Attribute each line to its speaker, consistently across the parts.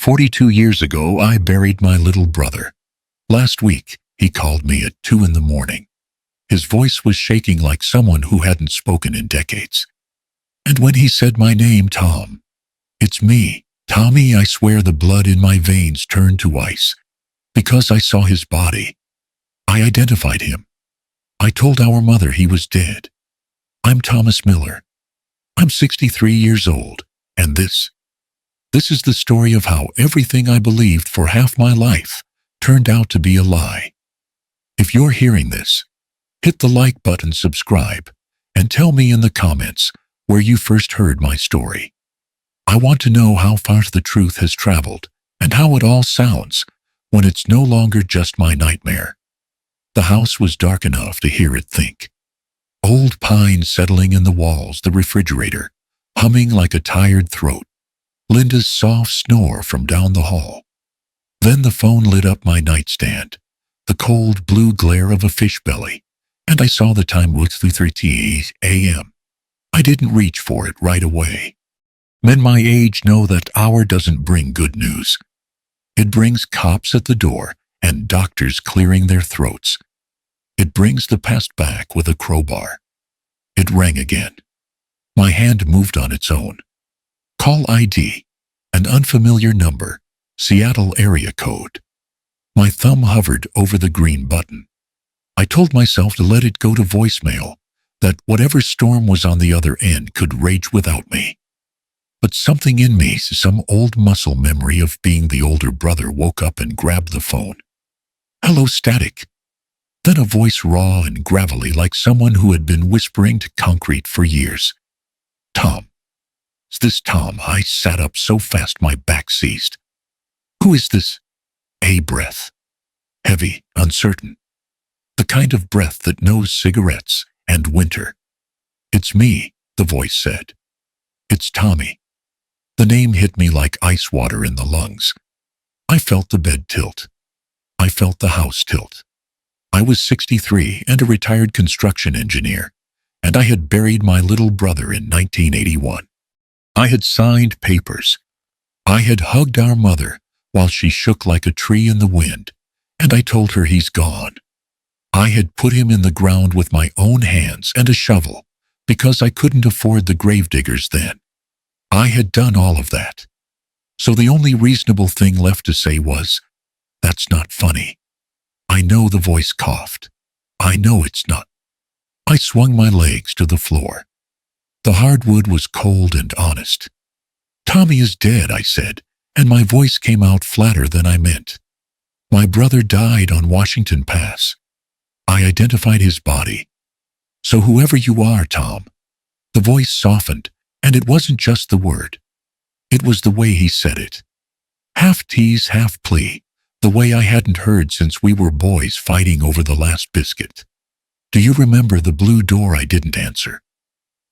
Speaker 1: 42 years ago, I buried my little brother. Last week, he called me at 2 in the morning. His voice was shaking like someone who hadn't spoken in decades. And when he said my name, Tom, it's me, Tommy, I swear the blood in my veins turned to ice. Because I saw his body. I identified him. I told our mother he was dead. I'm Thomas Miller. I'm 63 years old, and this is the story of how everything I believed for half my life turned out to be a lie. If you're hearing this, hit the like button, subscribe, and tell me in the comments where you first heard my story. I want to know how far the truth has traveled and how it all sounds when it's no longer just my nightmare. The house was dark enough to hear it think. Old pine settling in the walls, the refrigerator humming like a tired throat, Linda's soft snore from down the hall. Then the phone lit up my nightstand, the cold blue glare of a fish belly, and I saw the time was 3:30 a.m. I didn't reach for it right away. Men my age know that hour doesn't bring good news. It brings cops at the door and doctors clearing their throats. It brings the past back with a crowbar. It rang again. My hand moved on its own. Call ID, an unfamiliar number, Seattle area code. My thumb hovered over the green button. I told myself to let it go to voicemail, that whatever storm was on the other end could rage without me. But something in me, some old muscle memory of being the older brother, woke up and grabbed the phone. Hello, static. Then a voice raw and gravelly like someone who had been whispering to concrete for years. Tom. Is this Tom? I sat up so fast my back seized. Who is this? A breath. Heavy, uncertain. The kind of breath that knows cigarettes and winter. It's me, the voice said. It's Tommy. The name hit me like ice water in the lungs. I felt the bed tilt. I felt the house tilt. I was 63 and a retired construction engineer, and I had buried my little brother in 1981. I had signed papers. I had hugged our mother while she shook like a tree in the wind, and I told her he's gone. I had put him in the ground with my own hands and a shovel because I couldn't afford the gravediggers then. I had done all of that. So the only reasonable thing left to say was, that's not funny. I know, the voice coughed. I know it's not. I swung my legs to the floor. The hardwood was cold and honest. Tommy is dead, I said, and my voice came out flatter than I meant. My brother died on Washington Pass. I identified his body. So whoever you are, Tom. The voice softened, and it wasn't just the word. It was the way he said it. Half tease, half plea, the way I hadn't heard since we were boys fighting over the last biscuit. Do you remember the blue door I didn't answer?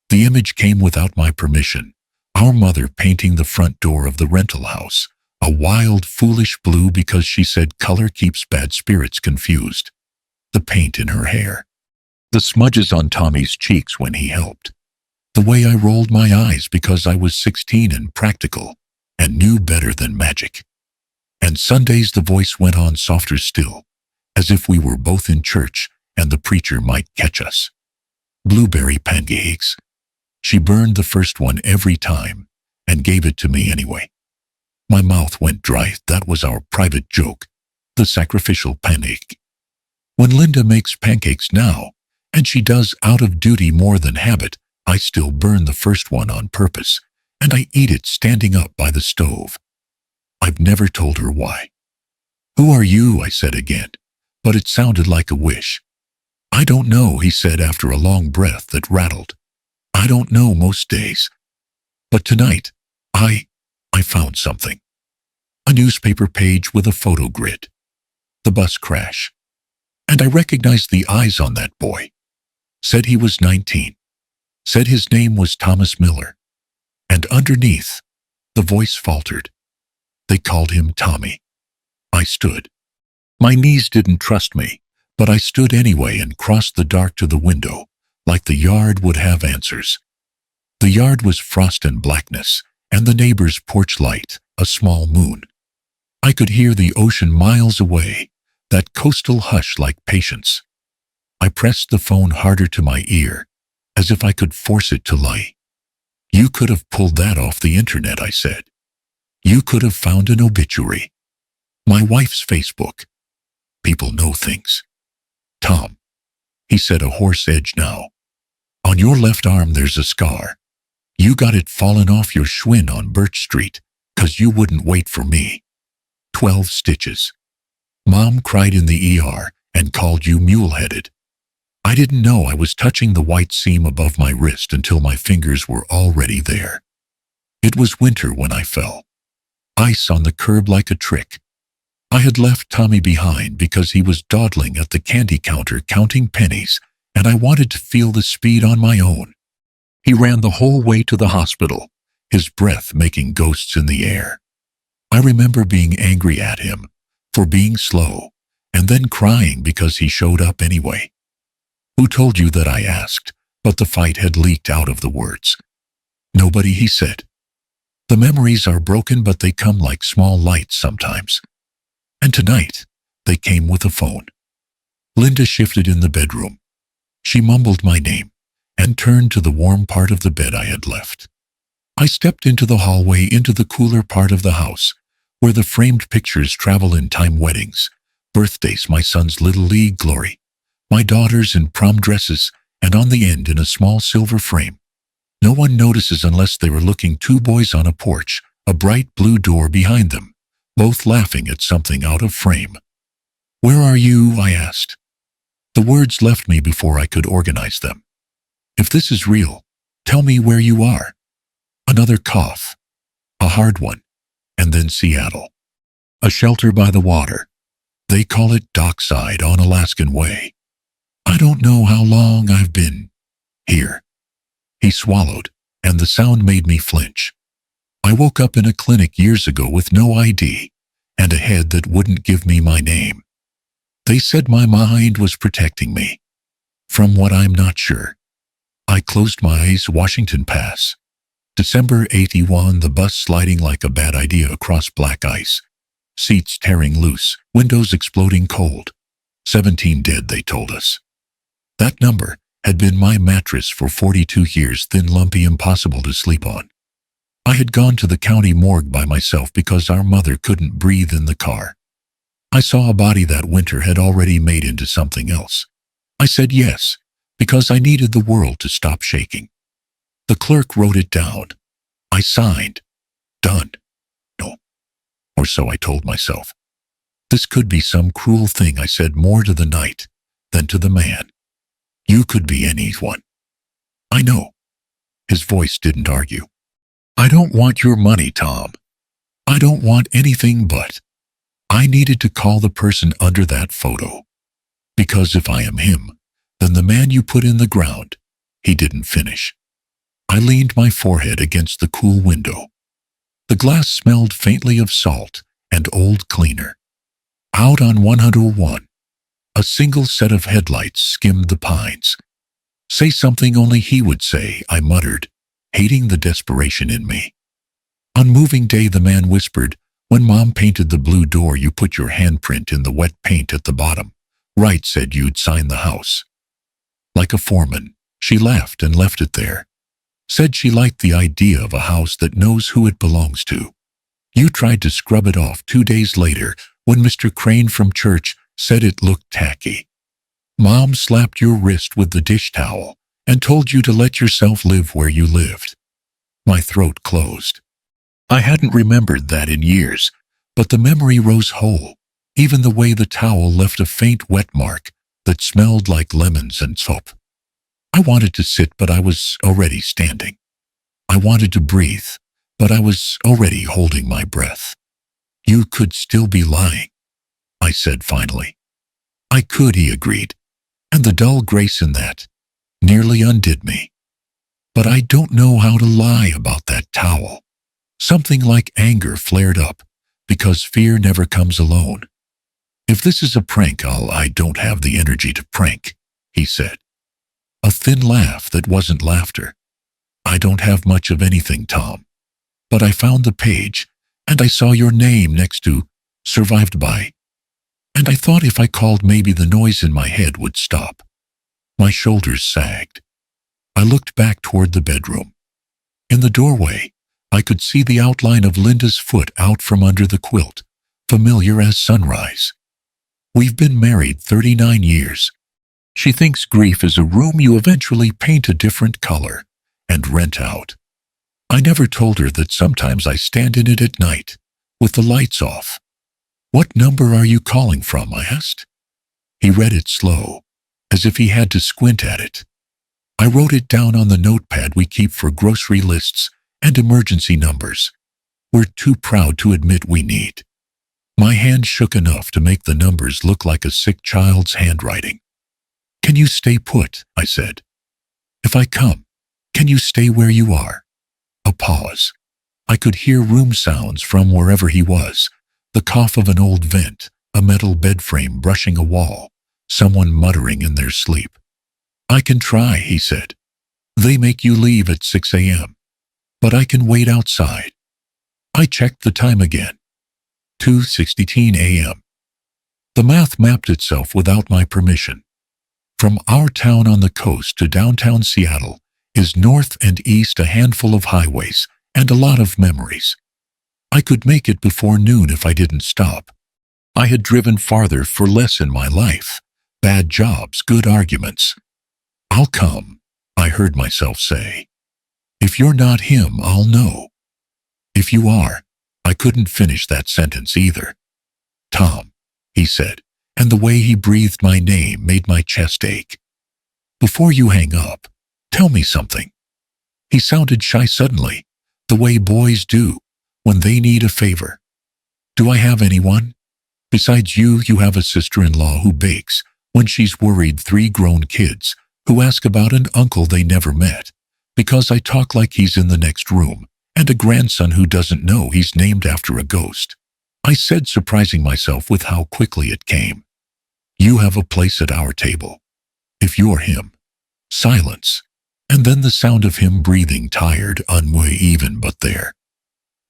Speaker 1: The image came without my permission. Our mother painting the front door of the rental house, a wild, foolish blue because she said color keeps bad spirits confused. The paint in her hair. The smudges on Tommy's cheeks when he helped. The way I rolled my eyes because I was 16 and practical and knew better than magic. And Sundays the voice went on softer still, as if we were both in church and the preacher might catch us. Blueberry pancakes. She burned the first one every time and gave it to me anyway. My mouth went dry. That was our private joke, the sacrificial pancake. When Linda makes pancakes now, and she does out of duty more than habit, I still burn the first one on purpose, and I eat it standing up by the stove. I've never told her why. Who are you? I said again, but it sounded like a wish. I don't know, he said after a long breath that rattled. I don't know most days. But tonight, I found something. A newspaper page with a photo grid. The bus crash. And I recognized the eyes on that boy. Said he was 19. Said his name was Thomas Miller. And underneath, the voice faltered. They called him Tommy. I stood. My knees didn't trust me, but I stood anyway and crossed the dark to the window, like the yard would have answers. The yard was frost and blackness, and the neighbor's porch light, a small moon. I could hear the ocean miles away, that coastal hush like patience. I pressed the phone harder to my ear, as if I could force it to lie. You could have pulled that off the internet, I said. You could have found an obituary. My wife's Facebook. People know things. Tom, he said, a hoarse edge now. On your left arm there's a scar. You got it fallen off your Schwinn on Birch Street, 'cause you wouldn't wait for me. 12 stitches. Mom cried in the ER and called you mule-headed. I didn't know I was touching the white seam above my wrist until my fingers were already there. It was winter when I fell. Ice on the curb like a trick. I had left Tommy behind because he was dawdling at the candy counter counting pennies, and I wanted to feel the speed on my own. He ran the whole way to the hospital, his breath making ghosts in the air. I remember being angry at him for being slow, and then crying because he showed up anyway. Who told you that? I asked, but the fight had leaked out of the words. Nobody, he said. The memories are broken, but they come like small lights sometimes. And tonight, they came with a phone. Linda shifted in the bedroom. She mumbled my name and turned to the warm part of the bed I had left. I stepped into the hallway, into the cooler part of the house, where the framed pictures travel in time: weddings, birthdays, my son's Little League glory, my daughters in prom dresses, and on the end in a small silver frame. No one notices unless they were looking. 2 boys on a porch, a bright blue door behind them, both laughing at something out of frame. Where are you? I asked. The words left me before I could organize them. If this is real, tell me where you are. Another cough, a hard one, and then Seattle. A shelter by the water. They call it Dockside on Alaskan Way. I don't know how long I've been here. He swallowed, and the sound made me flinch. I woke up in a clinic years ago with no ID and a head that wouldn't give me my name. They said my mind was protecting me. From what, I'm not sure. I closed my eyes. Washington Pass. December 81, the bus sliding like a bad idea across black ice. Seats tearing loose, windows exploding cold. 17 dead, they told us. That number had been my mattress for 42 years, thin, lumpy, impossible to sleep on. I had gone to the county morgue by myself because our mother couldn't breathe in the car. I saw a body that winter had already made into something else. I said yes, because I needed the world to stop shaking. The clerk wrote it down. I signed. Done. No. Or so I told myself. This could be some cruel thing. I said more to the night than to the man. You could be anyone. I know. His voice didn't argue. I don't want your money, Tom. I don't want anything but. I needed to call the person under that photo. Because if I am him, then the man you put in the ground. He didn't finish. I leaned my forehead against the cool window. The glass smelled faintly of salt and old cleaner. Out on 101, a single set of headlights skimmed the pines. Say something only he would say, I muttered, hating the desperation in me. On moving day, the man whispered, when Mom painted the blue door, you put your handprint in the wet paint at the bottom. Right, said you'd sign the house. Like a foreman, she laughed and left it there. Said she liked the idea of a house that knows who it belongs to. You tried to scrub it off 2 days later when Mr. Crane from church said it looked tacky. Mom slapped your wrist with the dish towel and told you to let yourself live where you lived. My throat closed. I hadn't remembered that in years, but the memory rose whole, even the way the towel left a faint wet mark that smelled like lemons and soap. I wanted to sit, but I was already standing. I wanted to breathe, but I was already holding my breath. You could still be lying, I said finally. I could, he agreed, and the dull grace in that nearly undid me. But I don't know how to lie about that towel. Something like anger flared up, because fear never comes alone. If this is a prank, I don't have the energy to prank, he said. A thin laugh that wasn't laughter. I don't have much of anything, Tom. But I found the page, and I saw your name next to survived by, and I thought if I called maybe the noise in my head would stop. My shoulders sagged. I looked back toward the bedroom. In the doorway, I could see the outline of Linda's foot out from under the quilt, familiar as sunrise. We've been married 39 years. She thinks grief is a room you eventually paint a different color and rent out. I never told her that sometimes I stand in it at night, with the lights off. "What number are you calling from?" I asked. He read it slow, as if he had to squint at it. I wrote it down on the notepad we keep for grocery lists and emergency numbers. We're too proud to admit we need. My hand shook enough to make the numbers look like a sick child's handwriting. "Can you stay put?" I said. "If I come, can you stay where you are?" A pause. I could hear room sounds from wherever he was, the cough of an old vent, a metal bed frame brushing a wall, someone muttering in their sleep. "I can try," he said. "They make you leave at 6 a.m. But I can wait outside." I checked the time again. 2:16 a.m. The math mapped itself without my permission. From our town on the coast to downtown Seattle is north and east a handful of highways and a lot of memories. I could make it before noon if I didn't stop. I had driven farther for less in my life. Bad jobs, good arguments. "I'll come," I heard myself say. "If you're not him, I'll know." "If you are," I couldn't finish that sentence either. "Tom," he said, and the way he breathed my name made my chest ache. "Before you hang up, tell me something." He sounded shy suddenly, the way boys do when they need a favor. "Do I have anyone? Besides you, you have a sister-in-law who bakes when she's worried, 3 grown kids who ask about an uncle they never met because I talk like he's in the next room, and a grandson who doesn't know he's named after a ghost." I said, surprising myself with how quickly it came. "You have a place at our table. If you're him." Silence, and then the sound of him breathing, tired, uneven but there.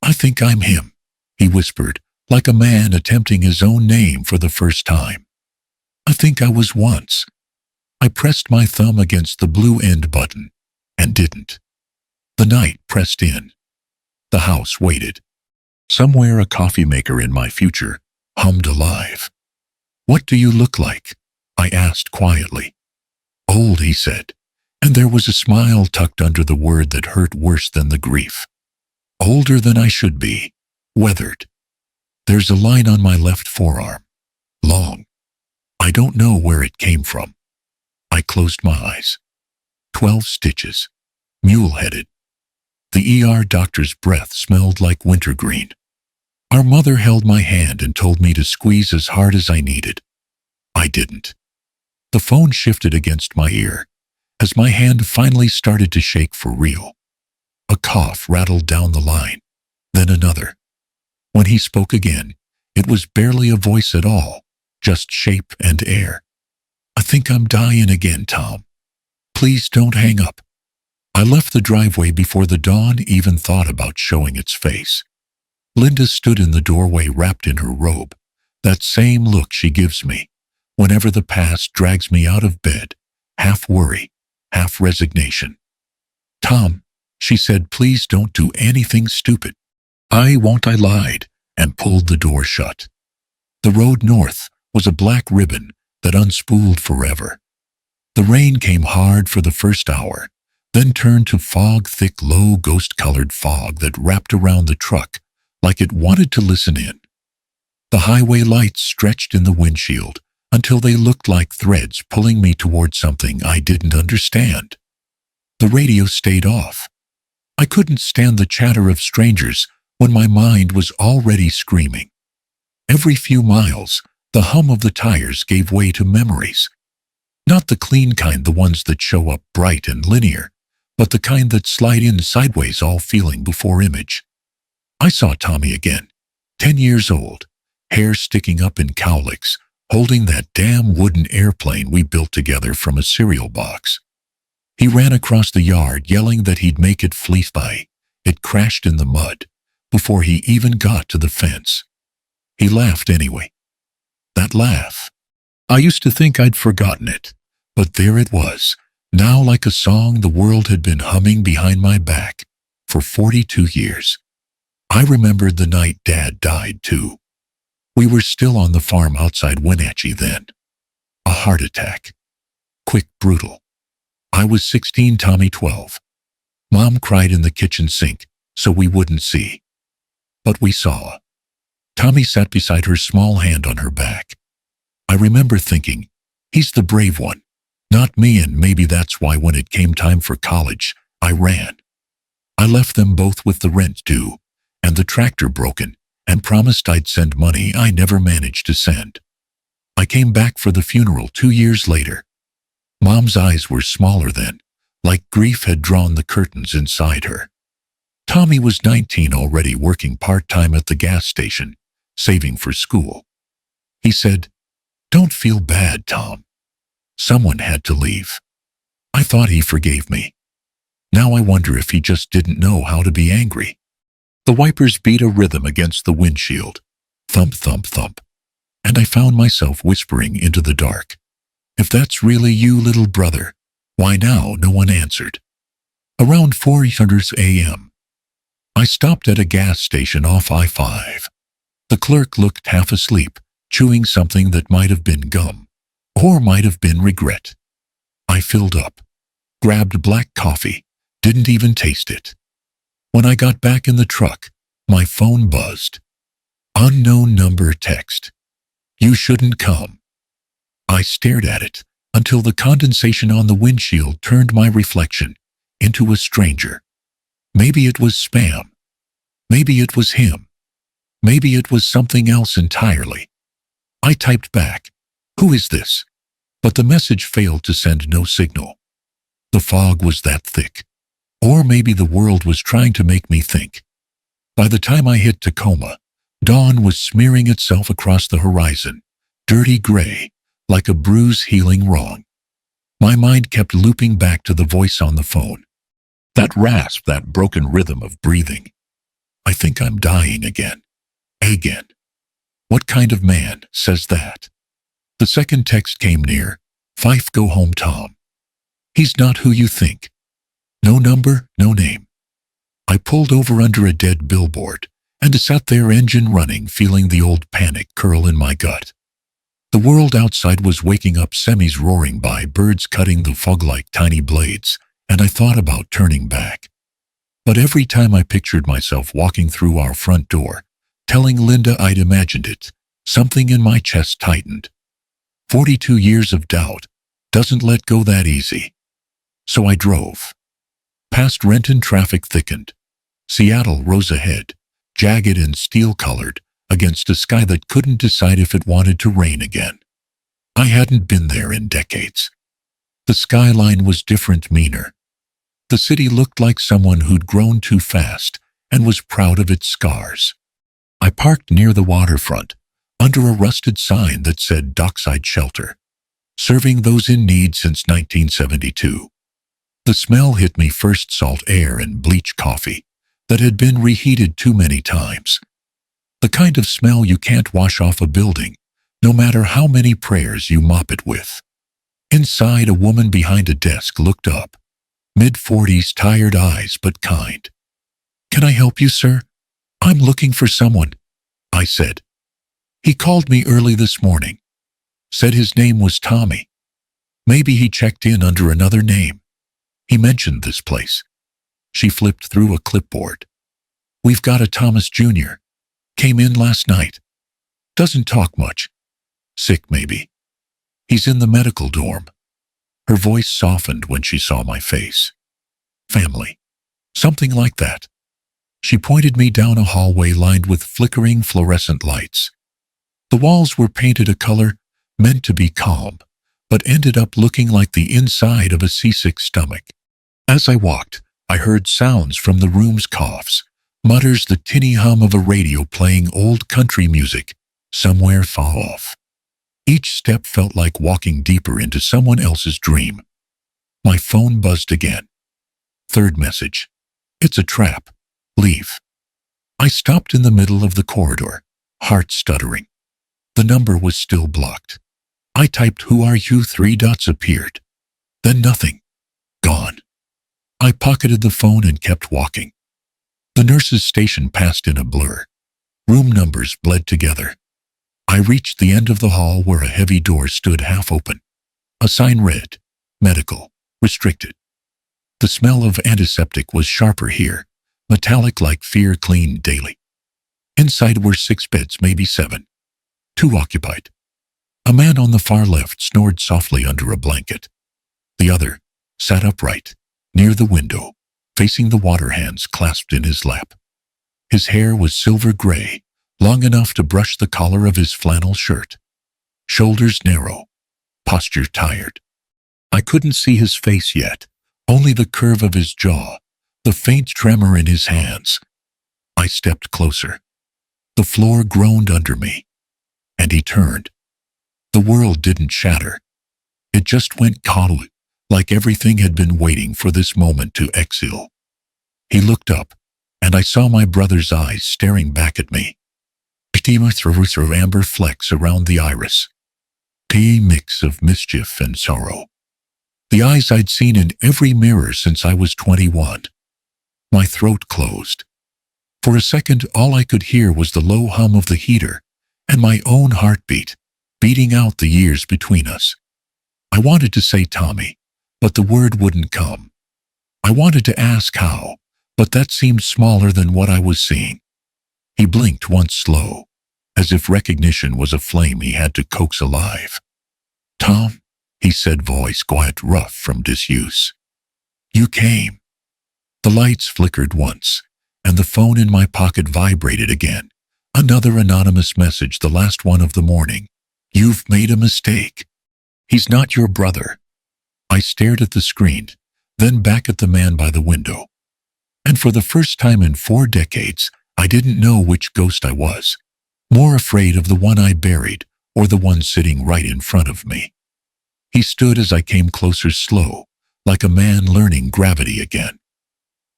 Speaker 1: "I think I'm him," he whispered, like a man attempting his own name for the first time. "I think I was once." I pressed my thumb against the blue end button, and didn't. The night pressed in. The house waited. Somewhere a coffee maker in my future hummed alive. "What do you look like?" I asked quietly. "Old," he said, and there was a smile tucked under the word that hurt worse than the grief. "Older than I should be. Weathered. There's a line on my left forearm. Long. I don't know where it came from." I closed my eyes. 12 stitches. Mule-headed. The ER doctor's breath smelled like wintergreen. Our mother held my hand and told me to squeeze as hard as I needed. I didn't. The phone shifted against my ear as my hand finally started to shake for real. A cough rattled down the line, then another. When he spoke again, it was barely a voice at all, just shape and air. "I think I'm dying again, Tom. Please don't hang up." I left the driveway before the dawn even thought about showing its face. Linda stood in the doorway wrapped in her robe, that same look she gives me whenever the past drags me out of bed, half worry, half resignation. "Tom," she said, "please don't do anything stupid." "I won't," I lied, and pulled the door shut. The road north was a black ribbon that unspooled forever. The rain came hard for the first hour, then turned to fog, thick, low, ghost-colored fog that wrapped around the truck like it wanted to listen in. The highway lights stretched in the windshield until they looked like threads pulling me toward something I didn't understand. The radio stayed off. I couldn't stand the chatter of strangers when my mind was already screaming. Every few miles, the hum of the tires gave way to memories. Not the clean kind, the ones that show up bright and linear, but the kind that slide in sideways, all feeling before image. I saw Tommy again, 10 years old, hair sticking up in cowlicks, holding that damn wooden airplane we built together from a cereal box. He ran across the yard yelling that he'd make it fleet by. It crashed in the mud before he even got to the fence. He laughed anyway. That laugh. I used to think I'd forgotten it, but there it was, now like a song the world had been humming behind my back for 42 years. I remembered the night Dad died, too. We were still on the farm outside Wenatchee then. A heart attack. Quick, brutal. I was 16, Tommy 12. Mom cried in the kitchen sink so we wouldn't see. But we saw. Tommy sat beside her, small hand on her back. I remember thinking, he's the brave one, not me, and maybe that's why when it came time for college, I ran. I left them both with the rent due and the tractor broken and promised I'd send money I never managed to send. I came back for the funeral 2 years later. Mom's eyes were smaller then, like grief had drawn the curtains inside her. Tommy was 19, already working part-time at the gas station, saving for school. He said, "Don't feel bad, Tom. Someone had to leave." I thought he forgave me. Now I wonder if he just didn't know how to be angry. The wipers beat a rhythm against the windshield. Thump, thump, thump. And I found myself whispering into the dark, "If that's really you, little brother, why now?" No one answered. Around 4:00 a.m., I stopped at a gas station off I-5. The clerk looked half asleep, chewing something that might have been gum, or might have been regret. I filled up, grabbed black coffee, didn't even taste it. When I got back in the truck, my phone buzzed. Unknown number text. "You shouldn't come." I stared at it until the condensation on the windshield turned my reflection into a stranger. Maybe it was spam. Maybe it was him. Maybe it was something else entirely. I typed back, "Who is this?" But the message failed to send no signal. The fog was that thick. Or maybe the world was trying to make me think. By the time I hit Tacoma, dawn was smearing itself across the horizon, dirty gray, like a bruise healing wrong. My mind kept looping back to the voice on the phone. That rasp, that broken rhythm of breathing. I think I'm dying again. Again. What kind of man says that? The second text came near. "Fife, go home, Tom. He's not who you think." No number, no name. I pulled over under a dead billboard and sat there, engine running, feeling the old panic curl in my gut. The world outside was waking up, semis roaring by, birds cutting the fog like tiny blades, and I thought about turning back. But every time I pictured myself walking through our front door, telling Linda I'd imagined it, something in my chest tightened. 42 years of doubt doesn't let go that easy. So I drove. Past Renton, traffic thickened. Seattle rose ahead, jagged and steel-colored, against a sky that couldn't decide if it wanted to rain again. I hadn't been there in decades. The skyline was different, meaner. The city looked like someone who'd grown too fast and was proud of its scars. I parked near the waterfront, under a rusted sign that said Dockside Shelter, serving those in need since 1972. The smell hit me first, salt air and bleach coffee that had been reheated too many times. The kind of smell you can't wash off a building, no matter how many prayers you mop it with. Inside, a woman behind a desk looked up, mid-40s, tired eyes but kind. "Can I help you, sir? I'm looking for someone," I said. "He called me early this morning. Said his name was Tommy. Maybe he checked in under another name. He mentioned this place." She flipped through a clipboard. "We've got a Thomas Jr. Came in last night. Doesn't talk much. Sick, maybe. He's in the medical dorm." Her voice softened when she saw my face. "Family. Something like that." She pointed me down a hallway lined with flickering fluorescent lights. The walls were painted a color meant to be calm, but ended up looking like the inside of a seasick stomach. As I walked, I heard sounds from the room's coughs, mutters, the tinny hum of a radio playing old country music, somewhere far off. Each step felt like walking deeper into someone else's dream. My phone buzzed again. Third message. "It's a trap. Leave." I stopped in the middle of the corridor, heart stuttering. The number was still blocked. I typed, "Who are you?" 3 dots appeared. Then nothing. Gone. I pocketed the phone and kept walking. The nurse's station passed in a blur. Room numbers bled together. I reached the end of the hall where a heavy door stood half open. A sign read, "Medical, Restricted." The smell of antiseptic was sharper here, metallic like fear cleaned daily. Inside were 6 beds, maybe 7. 2 occupied. A man on the far left snored softly under a blanket. The other sat upright, near the window, facing the water, hands clasped in his lap. His hair was silver gray, long enough to brush the collar of his flannel shirt. Shoulders narrow, posture tired. I couldn't see his face yet, only the curve of his jaw, the faint tremor in his hands. I stepped closer. The floor groaned under me, and he turned. The world didn't shatter. It just went cold, like everything had been waiting for this moment to exhale. He looked up, and I saw my brother's eyes staring back at me. Through amber flecks around the iris. A mix of mischief and sorrow. The eyes I'd seen in every mirror since I was 21. My throat closed. For a second, all I could hear was the low hum of the heater and my own heartbeat, beating out the years between us. I wanted to say Tommy, but the word wouldn't come. I wanted to ask how, but that seemed smaller than what I was seeing. He blinked once slow, as if recognition was a flame he had to coax alive. "Tom," he said, voice quiet, rough from disuse. "You came." The lights flickered once, and the phone in my pocket vibrated again. Another anonymous message, the last one of the morning. "You've made a mistake. He's not your brother." I stared at the screen, then back at the man by the window. And for the first time in 4 decades, I didn't know which ghost I was. More afraid of the one I buried or the one sitting right in front of me. He stood as I came closer, slow, like a man learning gravity again.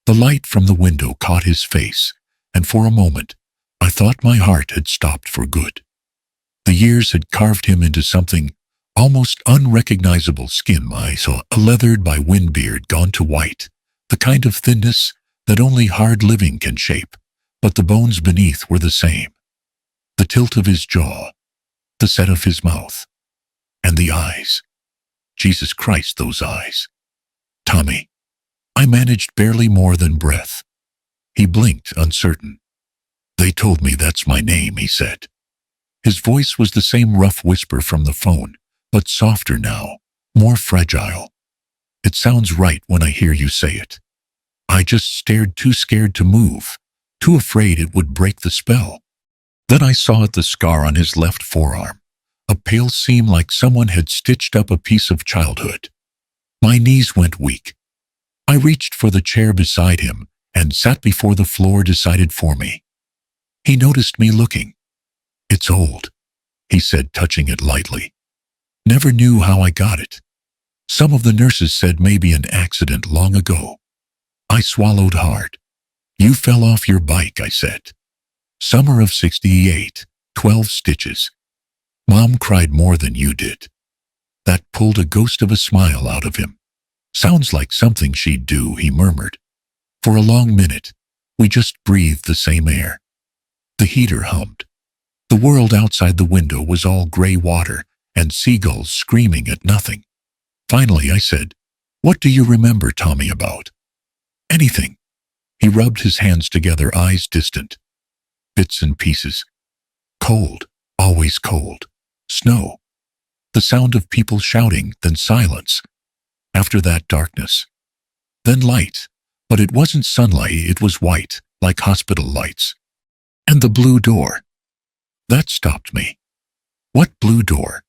Speaker 1: The light from the window caught his face, and for a moment, I thought my heart had stopped for good. The years had carved him into something almost unrecognizable. Skin I saw, leathered by wind, beard gone to white, the kind of thinness that only hard living can shape, but the bones beneath were the same. The tilt of his jaw, the set of his mouth, and the eyes. Jesus Christ, those eyes. "Tommy." I managed barely more than breath. He blinked, uncertain. "They told me that's my name," he said. His voice was the same rough whisper from the phone, but softer now, more fragile. "It sounds right when I hear you say it." I just stared, too scared to move, too afraid it would break the spell. Then I saw the scar on his left forearm, a pale seam like someone had stitched up a piece of childhood. My knees went weak. I reached for the chair beside him and sat before the floor decided for me. He noticed me looking. "It's old," he said, touching it lightly. "Never knew how I got it. Some of the nurses said maybe an accident long ago." I swallowed hard. "You fell off your bike," I said. "Summer of '68, 12 stitches. Mom cried more than you did." That pulled a ghost of a smile out of him. "Sounds like something she'd do," he murmured. For a long minute, we just breathed the same air. The heater hummed. The world outside the window was all gray water and seagulls screaming at nothing. Finally, I said, "What do you remember Tommy about?" "Anything." He rubbed his hands together, eyes distant. "Bits and pieces. Cold, always cold. Snow. The sound of people shouting, then silence. After that, darkness. Then light, but it wasn't sunlight, it was white, like hospital lights. And the blue door." That stopped me. "What blue door?"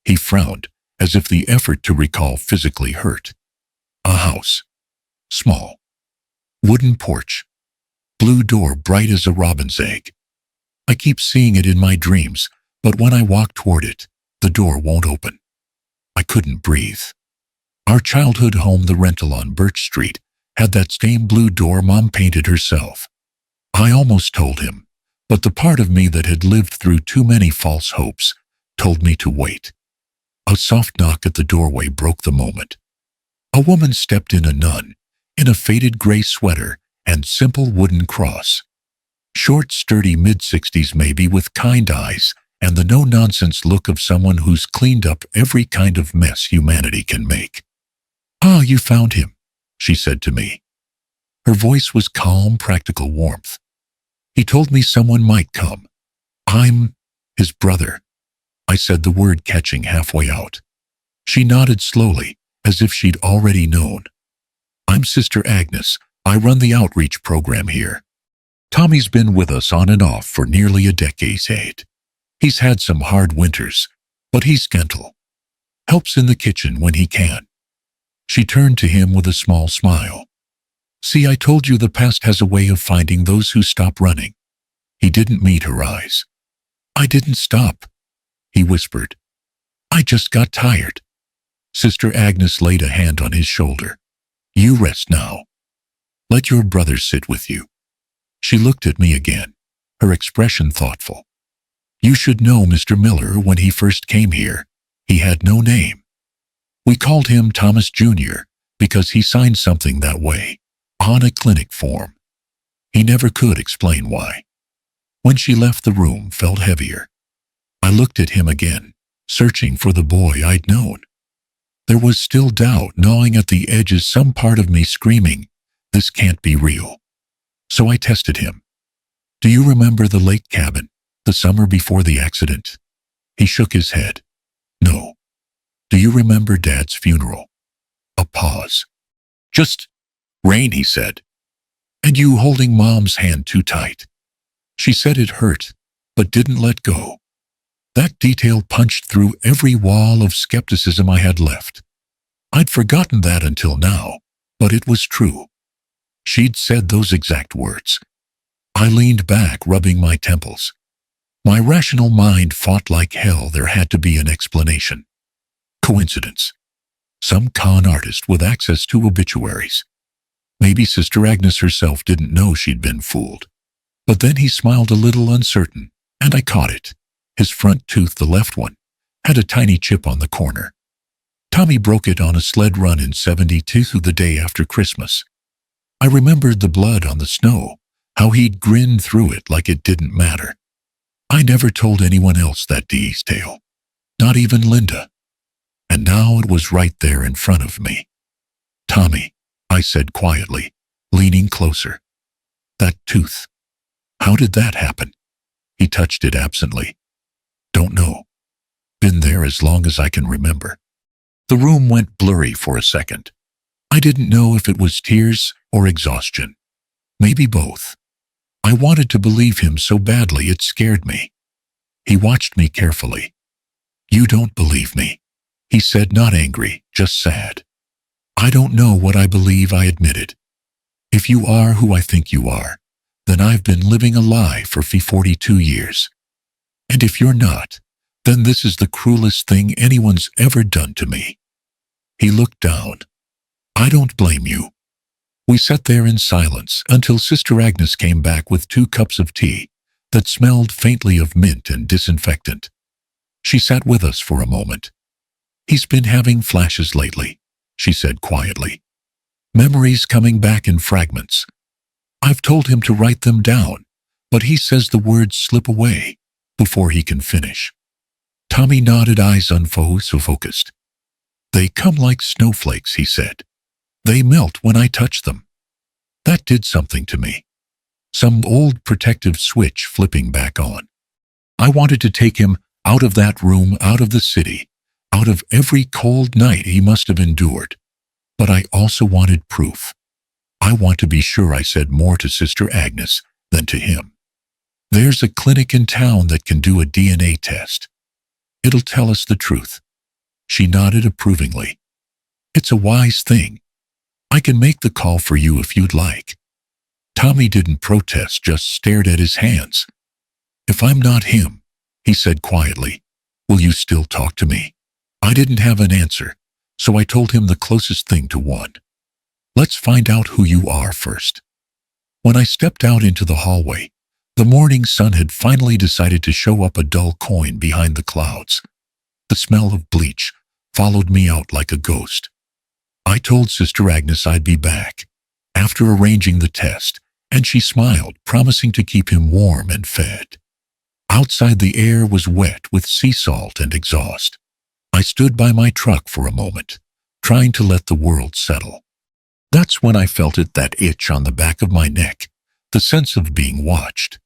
Speaker 1: He frowned, as if the effort to recall physically hurt. "A house. Small. Wooden porch. Blue door, bright as a robin's egg. I keep seeing it in my dreams, but when I walk toward it, the door won't open." I couldn't breathe. Our childhood home, the rental on Birch Street, had that same blue door Mom painted herself. I almost told him, But the part of me that had lived through too many false hopes told me to wait. A soft knock at the doorway broke the moment. A woman stepped in, a nun, in a faded gray sweater and simple wooden cross. Short, sturdy, mid-60s maybe, with kind eyes and the no-nonsense look of someone who's cleaned up every kind of mess humanity can make. "Ah, you found him," she said to me. Her voice was calm, practical warmth. "He told me someone might come. I'm his brother." I said the word, catching halfway out. She nodded slowly, as if she'd already known. "I'm Sister Agnes. I run the outreach program here. Tommy's been with us on and off for nearly a decade. He's had some hard winters, but he's gentle. Helps in the kitchen when he can." She turned to him with a small smile. "See, I told you the past has a way of finding those who stop running." He didn't meet her eyes. "I didn't stop," he whispered. "I just got tired." Sister Agnes laid a hand on his shoulder. "You rest now. Let your brother sit with you." She looked at me again, her expression thoughtful. "You should know Mr. Miller. When he first came here, he had no name. We called him Thomas Jr. because he signed something that way, on a clinic form. He never could explain why." When she left, the room felt heavier. I looked at him again, searching for the boy I'd known. There was still doubt gnawing at the edges, some part of me screaming, "This can't be real." So I tested him. "Do you remember the lake cabin, the summer before the accident?" He shook his head. "No." "Do you remember Dad's funeral?" A pause. "Just rain," he said. "And you holding Mom's hand too tight." She said it hurt, but didn't let go. That detail punched through every wall of skepticism I had left. I'd forgotten that until now, but it was true. She'd said those exact words. I leaned back, rubbing my temples. My rational mind fought like hell. There had to be an explanation. Coincidence. Some con artist with access to obituaries. Maybe Sister Agnes herself didn't know she'd been fooled. But then he smiled, a little uncertain, and I caught it. His front tooth, the left one, had a tiny chip on the corner. Tommy broke it on a sled run in '72, the day after Christmas. I remembered the blood on the snow, how he'd grinned through it like it didn't matter. I never told anyone else that detail, not even Linda. And now it was right there in front of me. "Tommy," I said quietly, leaning closer. "That tooth. How did that happen?" He touched it absently. "Don't know. Been there as long as I can remember." The room went blurry for a second. I didn't know if it was tears or exhaustion. Maybe both. I wanted to believe him so badly it scared me. He watched me carefully. "You don't believe me," he said, not angry, just sad. "I don't know what I believe," I admitted. "If you are who I think you are, then I've been living a lie for 42 years. And if you're not, then this is the cruelest thing anyone's ever done to me." He looked down. "I don't blame you." We sat there in silence until Sister Agnes came back with 2 cups of tea that smelled faintly of mint and disinfectant. She sat with us for a moment. "He's been having flashes lately," she said quietly. "Memories coming back in fragments. I've told him to write them down, but he says the words slip away before he can finish." Tommy nodded, eyes unfocused. "They come like snowflakes," he said. "They melt when I touch them." That did something to me. Some old protective switch flipping back on. I wanted to take him out of that room, out of the city, out of every cold night he must have endured. But I also wanted proof. "I want to be sure," I said, more to Sister Agnes than to him. "There's a clinic in town that can do a DNA test. It'll tell us the truth." She nodded approvingly. "It's a wise thing. I can make the call for you if you'd like." Tommy didn't protest, just stared at his hands. "If I'm not him," he said quietly, "will you still talk to me?" I didn't have an answer, so I told him the closest thing to one. "Let's find out who you are first." When I stepped out into the hallway, The morning sun had finally decided to show up a dull coin behind the clouds. The smell of bleach followed me out like a ghost. I told Sister Agnes I'd be back after arranging the test, and she smiled, promising to keep him warm and fed. Outside, the air was wet with sea salt and exhaust. I stood by my truck for a moment, trying to let the world settle. That's when I felt it, that itch on the back of my neck, the sense of being watched.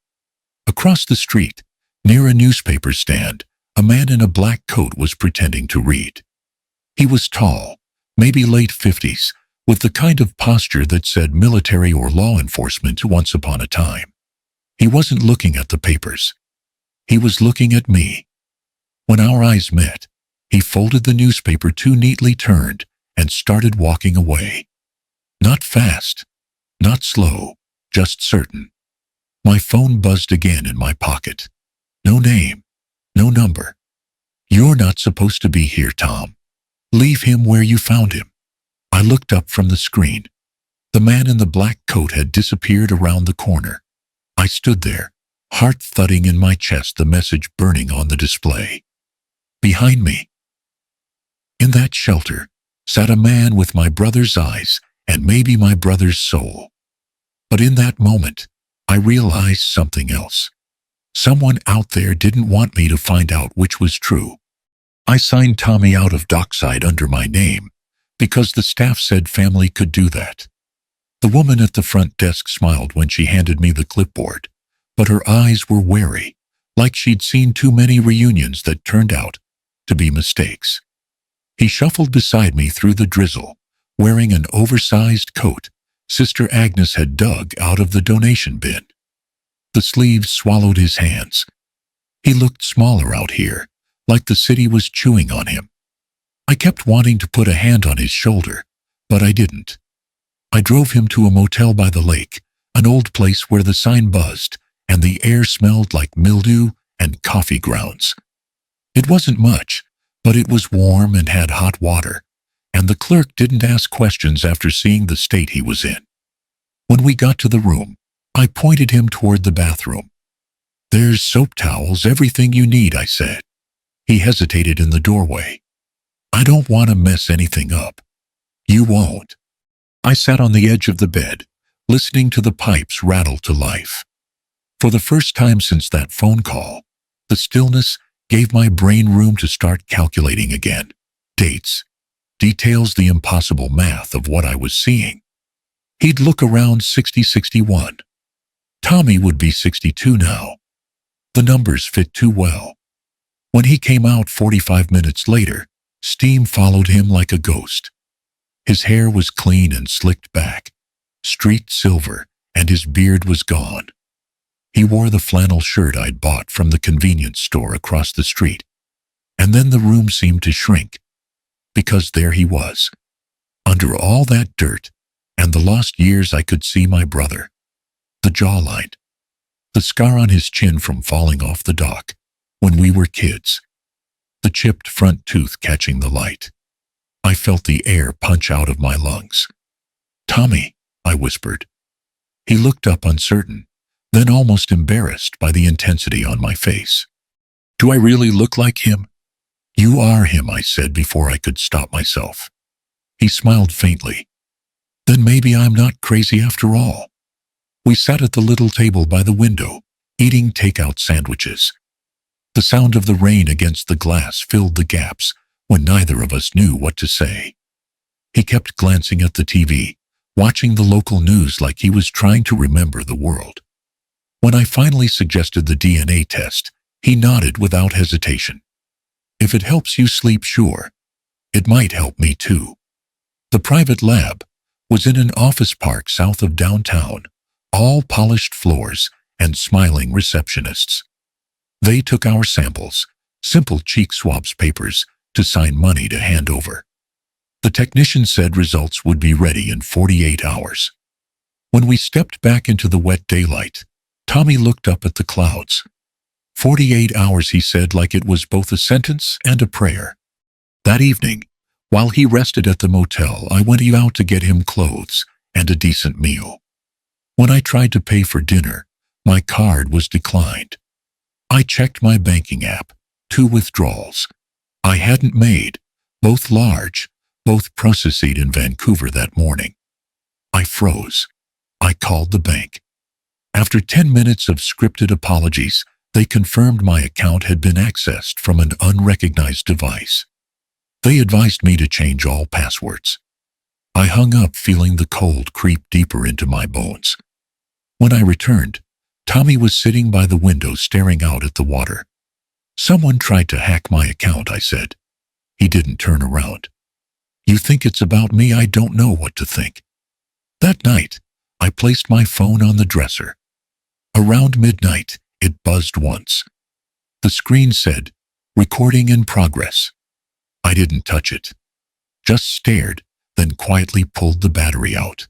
Speaker 1: Across the street, near a newspaper stand, a man in a black coat was pretending to read. He was tall, maybe late 50s, with the kind of posture that said military or law enforcement once upon a time. He wasn't looking at the papers. He was looking at me. When our eyes met, he folded the newspaper too neatly, turned, and started walking away. Not fast, not slow, just certain. My phone buzzed again in my pocket. No name, no number. "You're not supposed to be here, Tom. Leave him where you found him." I looked up from the screen. The man in the black coat had disappeared around the corner. I stood there, heart thudding in my chest, the message burning on the display. Behind me, in that shelter, sat a man with my brother's eyes and maybe my brother's soul. But in that moment, I realized something else. Someone out there didn't want me to find out which was true. I signed Tommy out of Dockside under my name because the staff said family could do that. The woman at the front desk smiled when she handed me the clipboard, but her eyes were wary, like she'd seen too many reunions that turned out to be mistakes. He shuffled beside me through the drizzle, wearing an oversized coat Sister Agnes had dug out of the donation bin. The sleeves swallowed his hands. He looked smaller out here, like the city was chewing on him. I kept wanting to put a hand on his shoulder, but I didn't. I drove him to a motel by the lake, an old place where the sign buzzed and the air smelled like mildew and coffee grounds. It wasn't much, but it was warm and had hot water, and the clerk didn't ask questions after seeing the state he was in. When we got to the room, I pointed him toward the bathroom. "There's soap towels, everything you need," I said. He hesitated in the doorway. "I don't want to mess anything up." "You won't." I sat on the edge of the bed, listening to the pipes rattle to life. For the first time since that phone call, the stillness gave my brain room to start calculating again. Dates, details, the impossible math of what I was seeing. He'd look around 60-61. Tommy would be 62 now. The numbers fit too well. When he came out 45 minutes later, steam followed him like a ghost. His hair was clean and slicked back, streaked silver, and his beard was gone. He wore the flannel shirt I'd bought from the convenience store across the street. And then the room seemed to shrink, because there he was. Under all that dirt and the lost years, I could see my brother. The jawline, the scar on his chin from falling off the dock when we were kids, the chipped front tooth catching the light. I felt the air punch out of my lungs. "Tommy," I whispered. He looked up, uncertain, then almost embarrassed by the intensity on my face. "Do I really look like him?" "You are him," I said before I could stop myself. He smiled faintly. "Then maybe I'm not crazy after all." We sat at the little table by the window, eating takeout sandwiches. The sound of the rain against the glass filled the gaps when neither of us knew what to say. He kept glancing at the TV, watching the local news like he was trying to remember the world. When I finally suggested the DNA test, he nodded without hesitation. "If it helps you sleep, sure. It might help me too." The private lab was in an office park south of downtown, all polished floors and smiling receptionists. They took our samples, simple cheek swabs, papers to sign, money to hand over. The technician said results would be ready in 48 hours. When we stepped back into the wet daylight, Tommy looked up at the clouds. 48 hours, he said, like it was both a sentence and a prayer. That evening, while he rested at the motel, I went out to get him clothes and a decent meal. When I tried to pay for dinner, My card was declined. I checked my banking app. 2 withdrawals I hadn't made, both large, both processed in Vancouver that morning. I froze. I called the bank. After 10 minutes of scripted apologies, they confirmed my account had been accessed from an unrecognized device. They advised me to change all passwords. I hung up feeling the cold creep deeper into my bones. When I returned, Tommy was sitting by the window staring out at the water. "Someone tried to hack my account," I said. He didn't turn around. "You think it's about me? I don't know what to think." That night, I placed my phone on the dresser. Around midnight, it buzzed once. The screen said, "Recording in progress." I didn't touch it, just stared, then quietly pulled the battery out.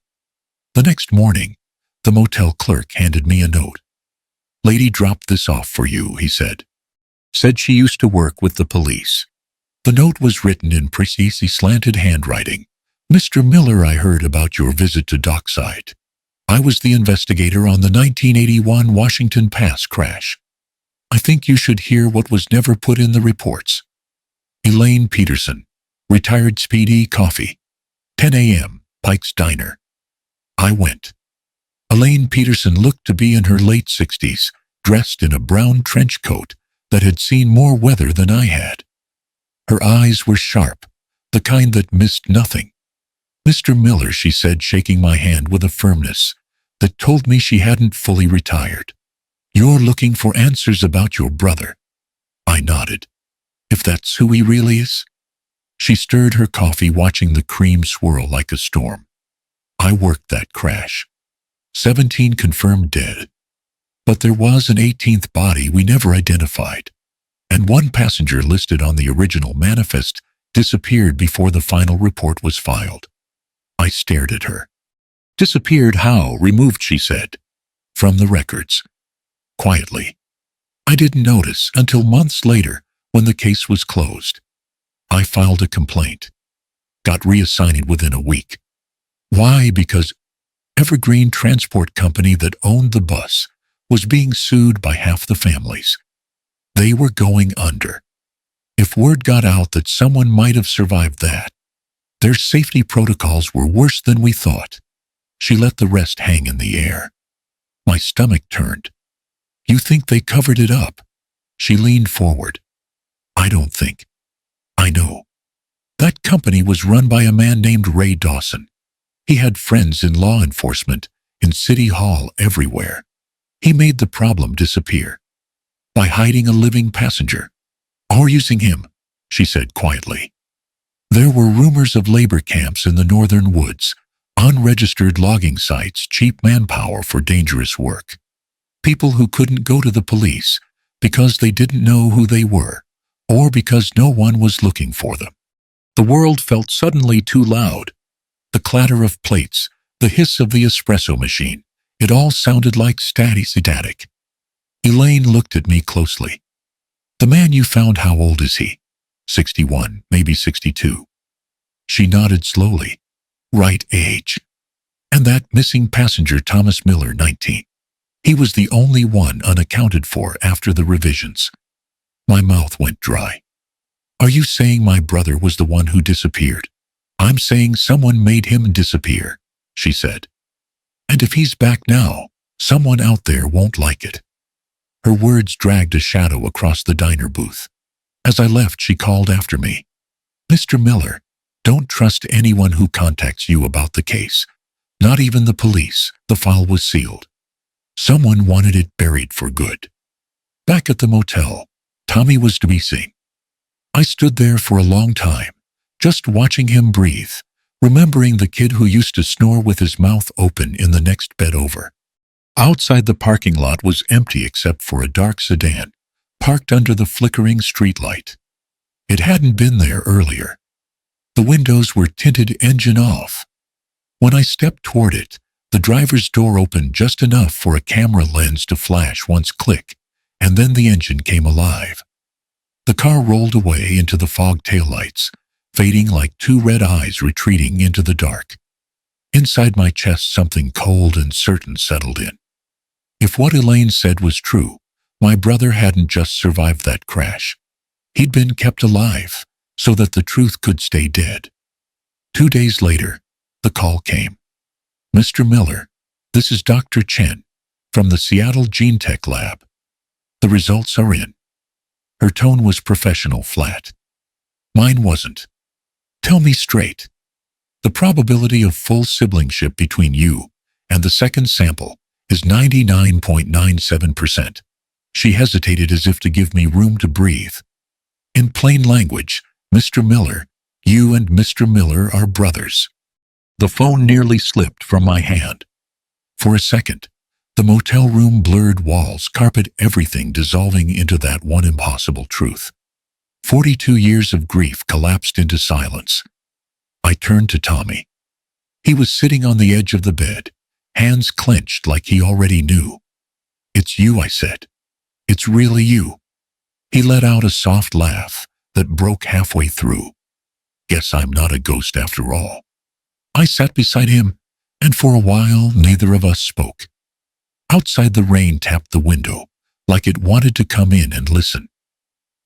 Speaker 1: The next morning, the motel clerk handed me a note. "Lady dropped this off for you," he said. Said she used to work with the police. The note was written in precise slanted handwriting. "Mr. Miller, I heard about your visit to Dockside. I was the investigator on the 1981 Washington Pass crash. I think you should hear what was never put in the reports. Elaine Peterson, retired Speedy Coffee. 10 a.m., Pike's Diner." I went. Elaine Peterson looked to be in her late 60s, dressed in a brown trench coat that had seen more weather than I had. Her eyes were sharp, the kind that missed nothing. "Mr. Miller," she said, shaking my hand with a firmness that told me she hadn't fully retired. "You're looking for answers about your brother." I nodded. "If that's who he really is?" She stirred her coffee, watching the cream swirl like a storm. "I worked that crash. 17 confirmed dead. But there was an 18th body we never identified. And one passenger listed on the original manifest disappeared before the final report was filed." I stared at her. "Disappeared how?" "Removed," she said. "From the records." Quietly. I didn't notice until months later when the case was closed. I filed a complaint. Got reassigned within a week. Why? Because Evergreen Transport Company that owned the bus was being sued by half the families. They were going under. If word got out that someone might have survived that, their safety protocols were worse than we thought. She let the rest hang in the air. My stomach turned. "You think they covered it up?" She leaned forward. "I don't think. I know. That company was run by a man named Ray Dawson. He had friends in law enforcement, in City Hall, everywhere. He made the problem disappear. By hiding a living passenger. Or using him," she said quietly. "There were rumors of labor camps in the northern woods, unregistered logging sites, cheap manpower for dangerous work. People who couldn't go to the police because they didn't know who they were, or because no one was looking for them." The world felt suddenly too loud. The clatter of plates, the hiss of the espresso machine, it all sounded like static. Elaine looked at me closely. "The man you found, how old is he?" 61, maybe 62. She nodded slowly. "Right age." "And that missing passenger, Thomas Miller, 19. He was the only one unaccounted for after the revisions." My mouth went dry. "Are you saying my brother was the one who disappeared?" "I'm saying someone made him disappear," she said. "And if he's back now, someone out there won't like it." Her words dragged a shadow across the diner booth. As I left, she called after me. "Mr. Miller, don't trust anyone who contacts you about the case. Not even the police. The file was sealed. Someone wanted it buried for good." Back at the motel, Tommy was to be seen. I stood there for a long time, just watching him breathe, remembering the kid who used to snore with his mouth open in the next bed over. Outside, the parking lot was empty except for a dark sedan, parked under the flickering streetlight. It hadn't been there earlier. The windows were tinted, engine off. When I stepped toward it, the driver's door opened just enough for a camera lens to flash once, click, and then the engine came alive. The car rolled away into the fog taillights, fading like two red eyes retreating into the dark. Inside my chest, something cold and certain settled in. If what Elaine said was true, my brother hadn't just survived that crash. He'd been kept alive so that the truth could stay dead. 2 days later, the call came. Mr. Miller, this is Dr. Chen from the Seattle Gene Tech Lab. The results are in. Her tone was professional flat. Mine wasn't. Tell me straight. The probability of full siblingship between you and the second sample is 99.97%. She hesitated as if to give me room to breathe. In plain language, Mr. Miller, you and Mr. Miller are brothers. The phone nearly slipped from my hand. For a second, the motel room blurred walls, carpet, everything dissolving into that one impossible truth. 42 years of grief collapsed into silence. I turned to Tommy. He was sitting on the edge of the bed, hands clenched like he already knew. It's you, I said. It's really you. He let out a soft laugh that broke halfway through. Guess I'm not a ghost after all. I sat beside him, and for a while neither of us spoke. Outside, the rain tapped the window, like it wanted to come in and listen.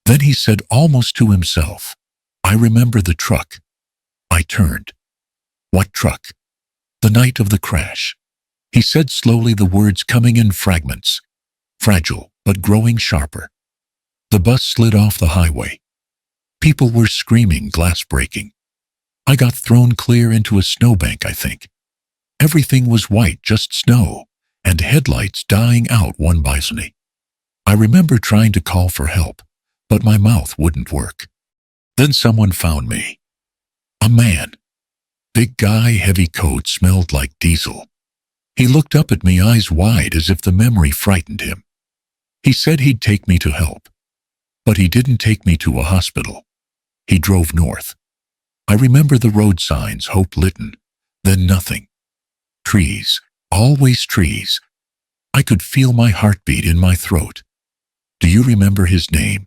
Speaker 1: Then he said almost to himself, I remember the truck. I turned. What truck? The night of the crash. He said slowly, the words coming in fragments, fragile but growing sharper. The bus slid off the highway. People were screaming, glass breaking. I got thrown clear into a snowbank, I think. Everything was white, just snow, and headlights dying out one by one. I remember trying to call for help, but my mouth wouldn't work. Then someone found me. A man. Big guy, heavy coat, smelled like diesel. He looked up at me, eyes wide, as if the memory frightened him. He said he'd take me to help. But he didn't take me to a hospital. He drove north. I remember the road signs, hope litten, then nothing. Trees, always trees. I could feel my heartbeat in my throat. Do you remember his name?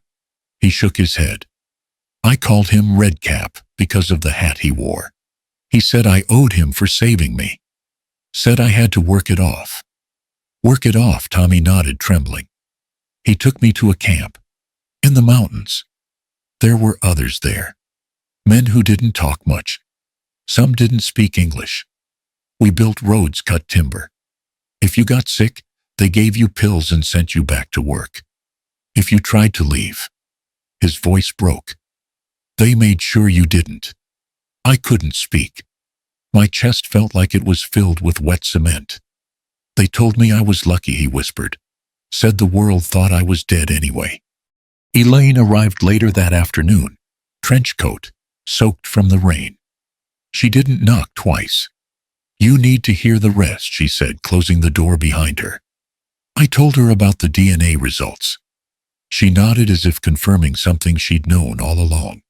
Speaker 1: He shook his head. I called him Redcap because of the hat he wore. He said I owed him for saving me. Said I had to work it off. Work it off, Tommy nodded, trembling. He took me to a camp. In the mountains. There were others there. Men who didn't talk much. Some didn't speak English. We built roads, cut timber. If you got sick, they gave you pills and sent you back to work. If you tried to leave, his voice broke. They made sure you didn't. I couldn't speak. My chest felt like it was filled with wet cement. They told me I was lucky, he whispered. Said the world thought I was dead anyway. Elaine arrived later that afternoon, trench coat, soaked from the rain. She didn't knock twice. You need to hear the rest, she said, closing the door behind her. I told her about the DNA results. She nodded as if confirming something she'd known all along.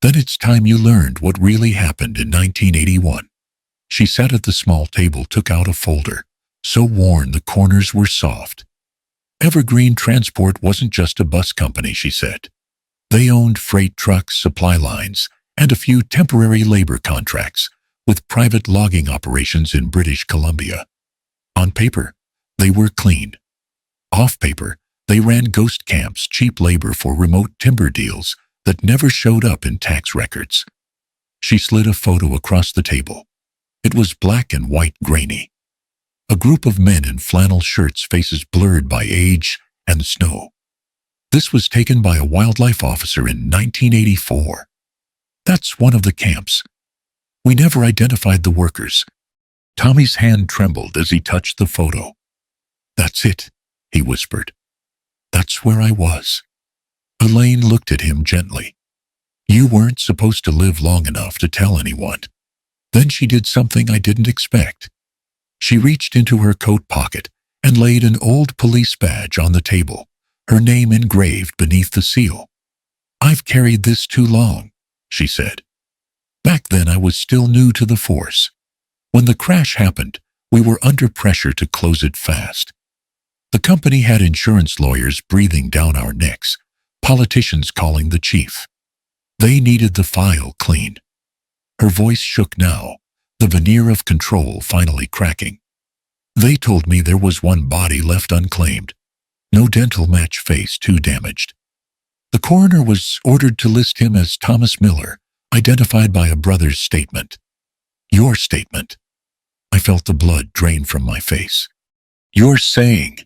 Speaker 1: Then it's time you learned what really happened in 1981. She sat at the small table, took out a folder, so worn the corners were soft. Evergreen Transport wasn't just a bus company, she said. They owned freight trucks, supply lines, and a few temporary labor contracts with private logging operations in British Columbia. On paper, they were clean. Off paper, they ran ghost camps, cheap labor for remote timber deals that never showed up in tax records. She slid a photo across the table. It was black and white, grainy. A group of men in flannel shirts, faces blurred by age and snow. This was taken by a wildlife officer in 1984. That's one of the camps. We never identified the workers. Tommy's hand trembled as he touched the photo. That's it, he whispered. That's where I was. Elaine looked at him gently. You weren't supposed to live long enough to tell anyone. Then she did something I didn't expect. She reached into her coat pocket and laid an old police badge on the table, her name engraved beneath the seal. I've carried this too long, she said. Back then I was still new to the force. When the crash happened, we were under pressure to close it fast. The company had insurance lawyers breathing down our necks, politicians calling the chief. They needed the file clean. Her voice shook now, the veneer of control finally cracking. They told me there was one body left unclaimed, no dental match, face too damaged. The coroner was ordered to list him as Thomas Miller, identified by a brother's statement. Your statement. I felt the blood drain from my face. You're saying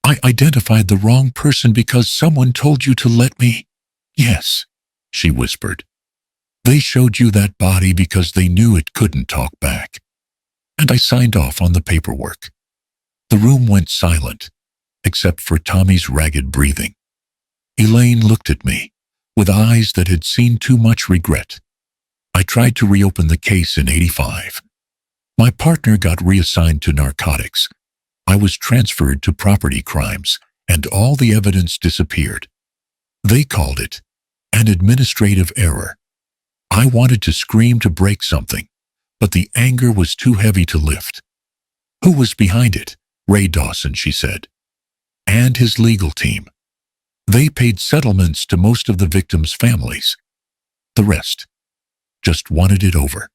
Speaker 1: I identified the wrong person because someone told you to let me? Yes, she whispered. They showed you that body because they knew it couldn't talk back. And I signed off on the paperwork. The room went silent, except for Tommy's ragged breathing. Elaine looked at me, with eyes that had seen too much regret. I tried to reopen the case in '85. My partner got reassigned to narcotics. I was transferred to property crimes, and all the evidence disappeared. They called it an administrative error. I wanted to scream to break something, but the anger was too heavy to lift. Who was behind it? Ray Dawson, she said. And his legal team. They paid settlements to most of the victims' families. The rest just wanted it over.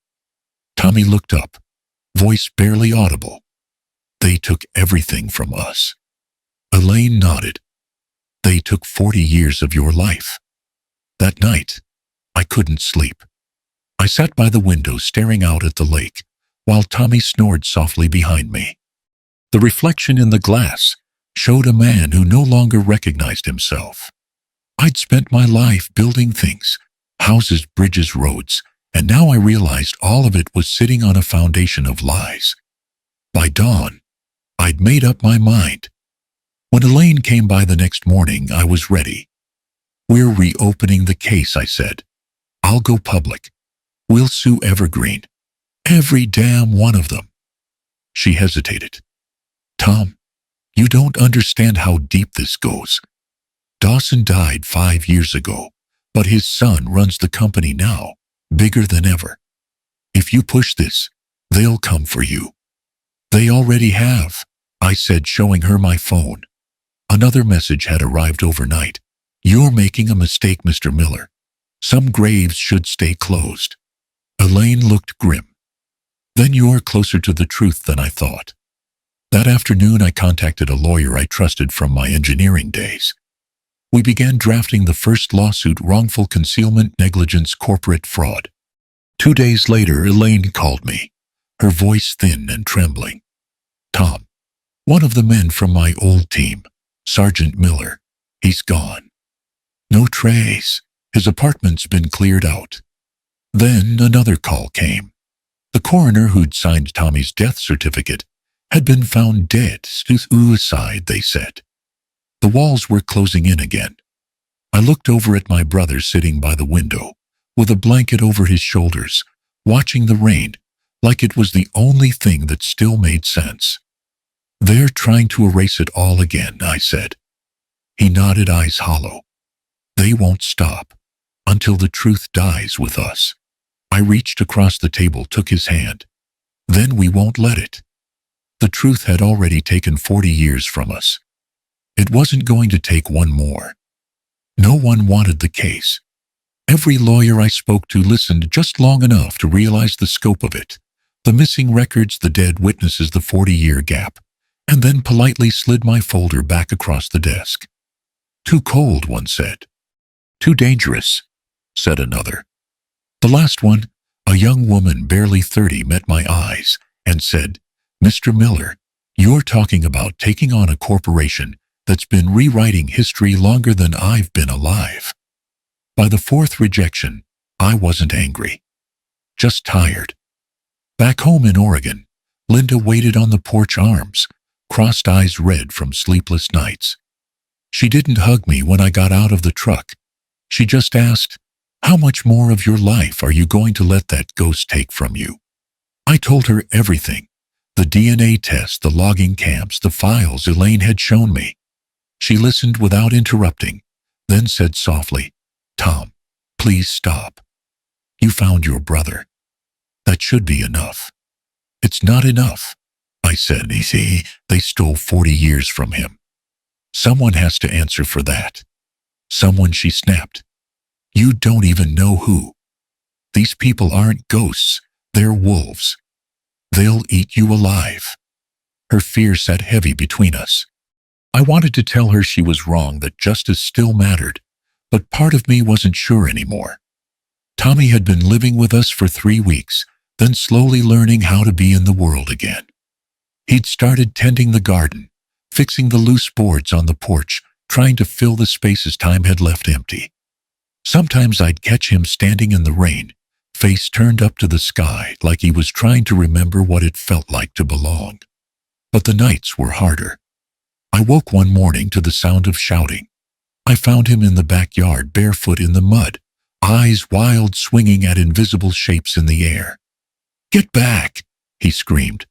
Speaker 1: Tommy looked up, voice barely audible. They took everything from us. Elaine nodded. They took 40 years of your life. That night, I couldn't sleep. I sat by the window staring out at the lake, while Tommy snored softly behind me. The reflection in the glass showed a man who no longer recognized himself. I'd spent my life building things, houses, bridges, roads, and now I realized all of it was sitting on a foundation of lies. By dawn, I'd made up my mind. When Elaine came by the next morning, I was ready. We're reopening the case, I said. I'll go public. We'll sue Evergreen. Every damn one of them. She hesitated. Tom, you don't understand how deep this goes. Dawson died 5 years ago, but his son runs the company now, bigger than ever. If you push this, they'll come for you. They already have, I said, showing her my phone. Another message had arrived overnight. You're making a mistake, Mr. Miller. Some graves should stay closed. Elaine looked grim. Then you're closer to the truth than I thought. That afternoon, I contacted a lawyer I trusted from my engineering days. We began drafting the first lawsuit, wrongful concealment, negligence, corporate fraud. 2 days later, Elaine called me, her voice thin and trembling. Tom, one of the men from my old team, Sergeant Miller, he's gone. No trace. His apartment's been cleared out. Then another call came. The coroner who'd signed Tommy's death certificate had been found dead, suicide, they said. The walls were closing in again. I looked over at my brother sitting by the window, with a blanket over his shoulders, watching the rain, like it was the only thing that still made sense. They're trying to erase it all again, I said. He nodded, eyes hollow. They won't stop until the truth dies with us. I reached across the table, took his hand. Then we won't let it. The truth had already taken 40 years from us. It wasn't going to take one more. No one wanted the case. Every lawyer I spoke to listened just long enough to realize the scope of it. The missing records, the dead witnesses, the 40-year gap, and then politely slid my folder back across the desk. Too cold, one said. Too dangerous, said another. The last one, a young woman barely 30, met my eyes and said, Mr. Miller, you're talking about taking on a corporation that's been rewriting history longer than I've been alive. By the fourth rejection, I wasn't angry, just tired. Back home in Oregon, Linda waited on the porch, arms, crossed, eyes red from sleepless nights. She didn't hug me when I got out of the truck. She just asked, how much more of your life are you going to let that ghost take from you? I told her everything. The DNA test, the logging camps, the files Elaine had shown me. She listened without interrupting, then said softly, Tom, please stop. You found your brother. That should be enough. It's not enough, I said. You see, they stole 40 years from him. Someone has to answer for that. Someone, she snapped. You don't even know who. These people aren't ghosts, they're wolves. They'll eat you alive. Her fear sat heavy between us. I wanted to tell her she was wrong, that justice still mattered, but part of me wasn't sure anymore. Tommy had been living with us for 3 weeks, then slowly learning how to be in the world again. He'd started tending the garden, fixing the loose boards on the porch, trying to fill the spaces time had left empty. Sometimes I'd catch him standing in the rain, face turned up to the sky, like he was trying to remember what it felt like to belong. But the nights were harder. I woke one morning to the sound of shouting. I found him in the backyard, barefoot in the mud, eyes wild, swinging at invisible shapes in the air. "Get back!" he screamed.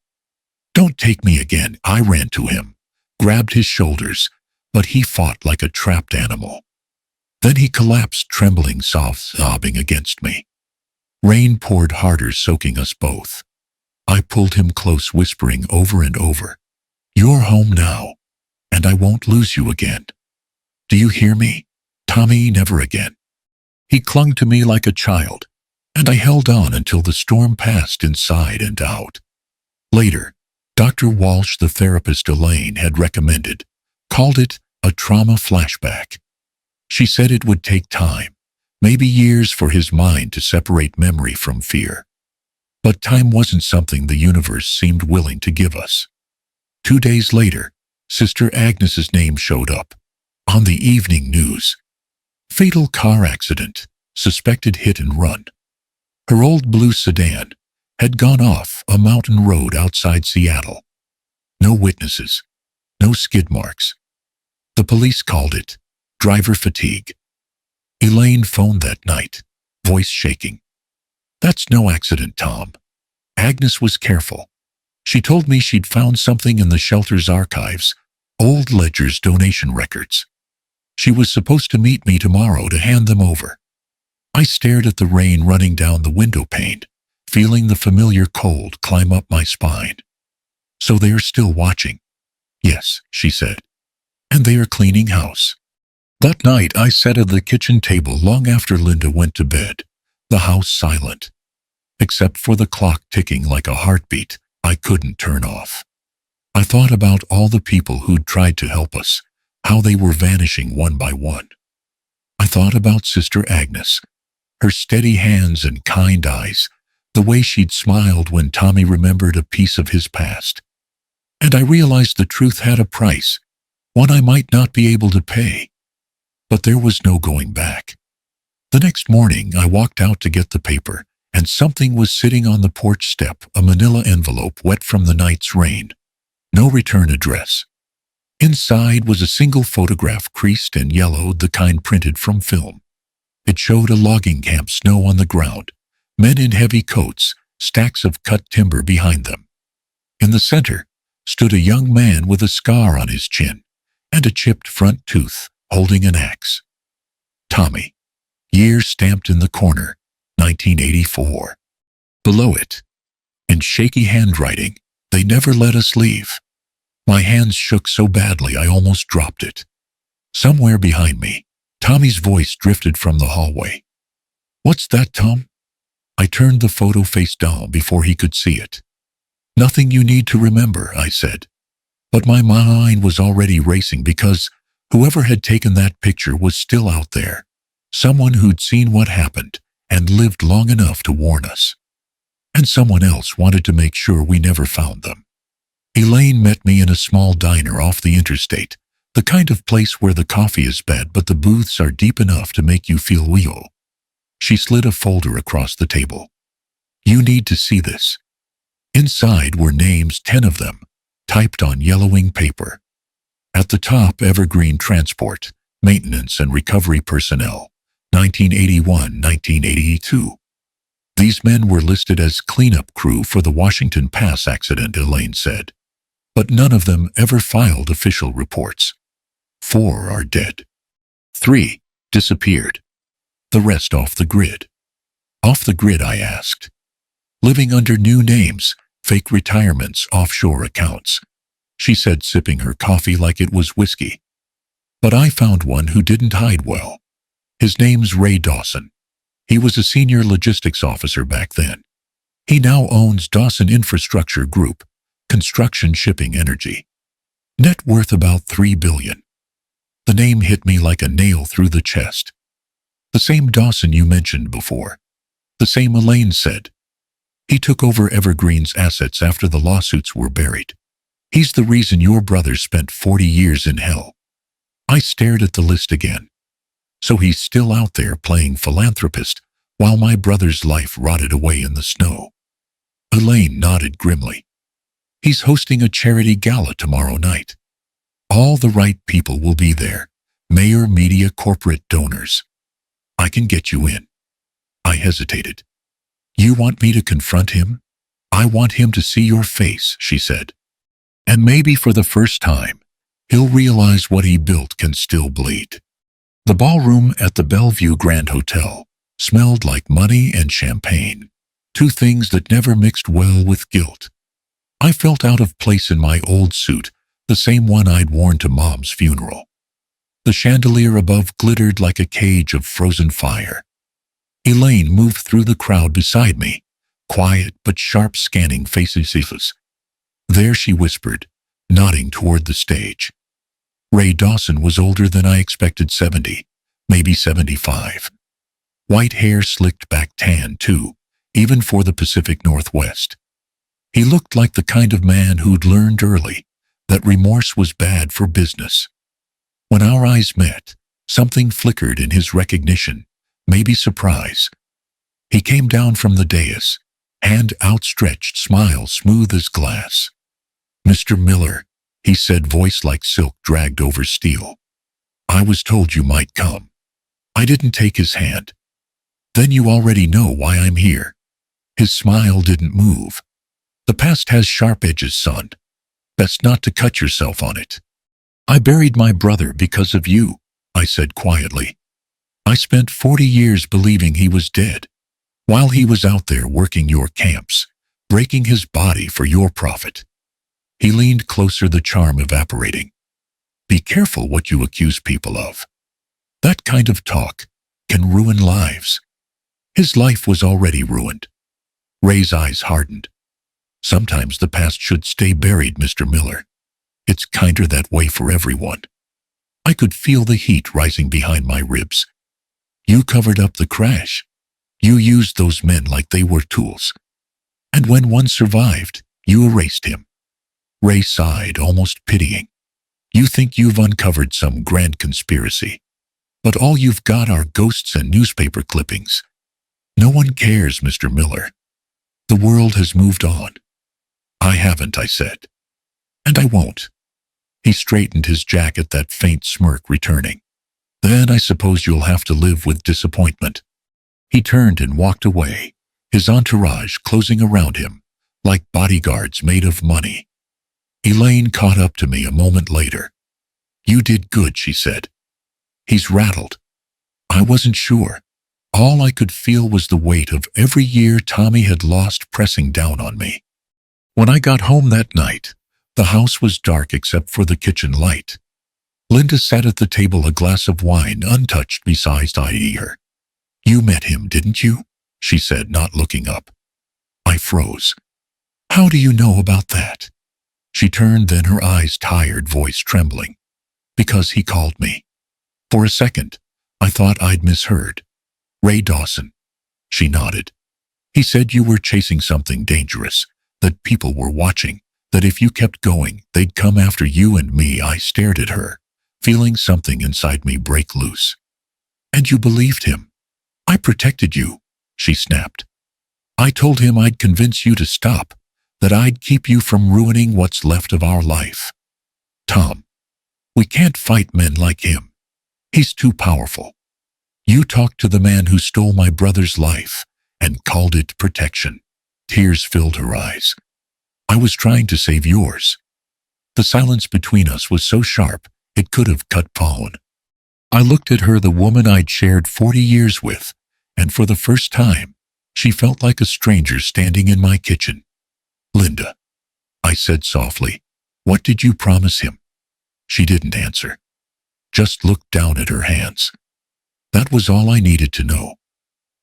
Speaker 1: "Don't take me again." I ran to him, grabbed his shoulders, but he fought like a trapped animal. Then he collapsed, trembling, sobbing against me. Rain poured harder, soaking us both. I pulled him close, whispering over and over, "You're home now, and I won't lose you again. Do you hear me? Tommy, never again." He clung to me like a child, and I held on until the storm passed inside and out. Later, Dr. Walsh, the therapist Elaine had recommended, called it a trauma flashback. She said it would take time, maybe years, for his mind to separate memory from fear. But time wasn't something the universe seemed willing to give us. 2 days later, Sister Agnes's name showed up on the evening news. Fatal car accident, suspected hit and run. Her old blue sedan had gone off a mountain road outside Seattle. No witnesses, no skid marks. The police called it driver fatigue. Elaine phoned that night, voice shaking. "That's no accident, Tom." Agnes was careful. She told me she'd found something in the shelter's archives, old ledgers, donation records. She was supposed to meet me tomorrow to hand them over. I stared at the rain running down the window pane, feeling the familiar cold climb up my spine. "So they are still watching?" "Yes," she said. "And they are cleaning house." That night I sat at the kitchen table long after Linda went to bed, the house silent. Except for the clock ticking like a heartbeat I couldn't turn off. I thought about all the people who'd tried to help us, how they were vanishing one by one. I thought about Sister Agnes, her steady hands and kind eyes, the way she'd smiled when Tommy remembered a piece of his past. And I realized the truth had a price, one I might not be able to pay. But there was no going back. The next morning I walked out to get the paper, and something was sitting on the porch step, a manila envelope wet from the night's rain. No return address. Inside was a single photograph, creased and yellowed, the kind printed from film. It showed a logging camp, snow on the ground, men in heavy coats, stacks of cut timber behind them. In the center stood a young man with a scar on his chin and a chipped front tooth, holding an axe. Tommy. Year stamped in the corner, 1984. Below it, in shaky handwriting, "They never let us leave." My hands shook so badly I almost dropped it. Somewhere behind me, Tommy's voice drifted from the hallway. "What's that, Tom?" I turned the photo face down before he could see it. "Nothing you need to remember," I said. But my mind was already racing, because whoever had taken that picture was still out there, someone who'd seen what happened and lived long enough to warn us. And someone else wanted to make sure we never found them. Elaine met me in a small diner off the interstate, the kind of place where the coffee is bad but the booths are deep enough to make you feel real. She slid a folder across the table. "You need to see this." Inside were names, 10 of them, typed on yellowing paper. At the top, Evergreen Transport, Maintenance and Recovery Personnel, 1981-1982. These men were listed as cleanup crew for the Washington Pass accident, Elaine said. But none of them ever filed official reports. 4 are dead. 3 disappeared. The rest off the grid. Off the grid, I asked. Living under new names, fake retirements, offshore accounts. She said, sipping her coffee like it was whiskey. But I found one who didn't hide well. His name's Ray Dawson. He was a senior logistics officer back then. He now owns Dawson Infrastructure Group, Construction shipping energy. Net worth about $3 billion. The name hit me like a nail through the chest. The same Dawson you mentioned before. The same Elaine said. He took over Evergreen's assets after the lawsuits were buried. He's the reason your brother spent 40 years in hell. I stared at the list again. So he's still out there playing philanthropist while my brother's life rotted away in the snow. Elaine nodded grimly. He's hosting a charity gala tomorrow night. All the right people will be there. Mayor, media, corporate donors. I can get you in. I hesitated. You want me to confront him? I want him to see your face, she said. And maybe for the first time, he'll realize what he built can still bleed. The ballroom at the Bellevue Grand Hotel smelled like money and champagne, two things that never mixed well with guilt. I felt out of place in my old suit, the same one I'd worn to Mom's funeral. The chandelier above glittered like a cage of frozen fire. Elaine moved through the crowd beside me, quiet but sharp, scanning faces. There she whispered, nodding toward the stage. Ray Dawson was older than I expected, 70, maybe 75. White hair slicked back, tan too, even for the Pacific Northwest. He looked like the kind of man who'd learned early that remorse was bad for business. When our eyes met, something flickered in his recognition, maybe surprise. He came down from the dais, hand outstretched, smile smooth as glass. Mr. Miller, he said, voice like silk dragged over steel. I was told you might come. I didn't take his hand. Then you already know why I'm here. His smile didn't move. The past has sharp edges, son. Best not to cut yourself on it. I buried my brother because of you, I said quietly. I spent 40 years believing he was dead, while he was out there working your camps, breaking his body for your profit. He leaned closer, the charm evaporating. Be careful what you accuse people of. That kind of talk can ruin lives. His life was already ruined. Ray's eyes hardened. Sometimes the past should stay buried, Mr. Miller. It's kinder that way for everyone. I could feel the heat rising behind my ribs. You covered up the crash. You used those men like they were tools. And when one survived, you erased him. Ray sighed, almost pitying. You think you've uncovered some grand conspiracy. But all you've got are ghosts and newspaper clippings. No one cares, Mr. Miller. The world has moved on. I haven't, I said. And I won't. He straightened his jacket, that faint smirk returning. Then I suppose you'll have to live with disappointment. He turned and walked away, his entourage closing around him, like bodyguards made of money. Elaine caught up to me a moment later. You did good, she said. He's rattled. I wasn't sure. All I could feel was the weight of every year Tommy had lost pressing down on me. When I got home that night, the house was dark except for the kitchen light. Linda sat at the table, a glass of wine untouched beside her. You met him, didn't you? She said, not looking up. I froze. How do you know about that? She turned, then her eyes tired, voice trembling. Because he called me. For a second, I thought I'd misheard. Ray Dawson. She nodded. He said you were chasing something dangerous, that people were watching, that if you kept going, they'd come after you and me. I stared at her, feeling something inside me break loose. And you believed him. I protected you, she snapped. I told him I'd convince you to stop, that I'd keep you from ruining what's left of our life. Tom, we can't fight men like him. He's too powerful. You talked to the man who stole my brother's life and called it protection. Tears filled her eyes. I was trying to save yours. The silence between us was so sharp, it could have cut bone. I looked at her, the woman I'd shared 40 years with, and for the first time, she felt like a stranger standing in my kitchen. Linda, I said softly, what did you promise him? She didn't answer. Just looked down at her hands. That was all I needed to know.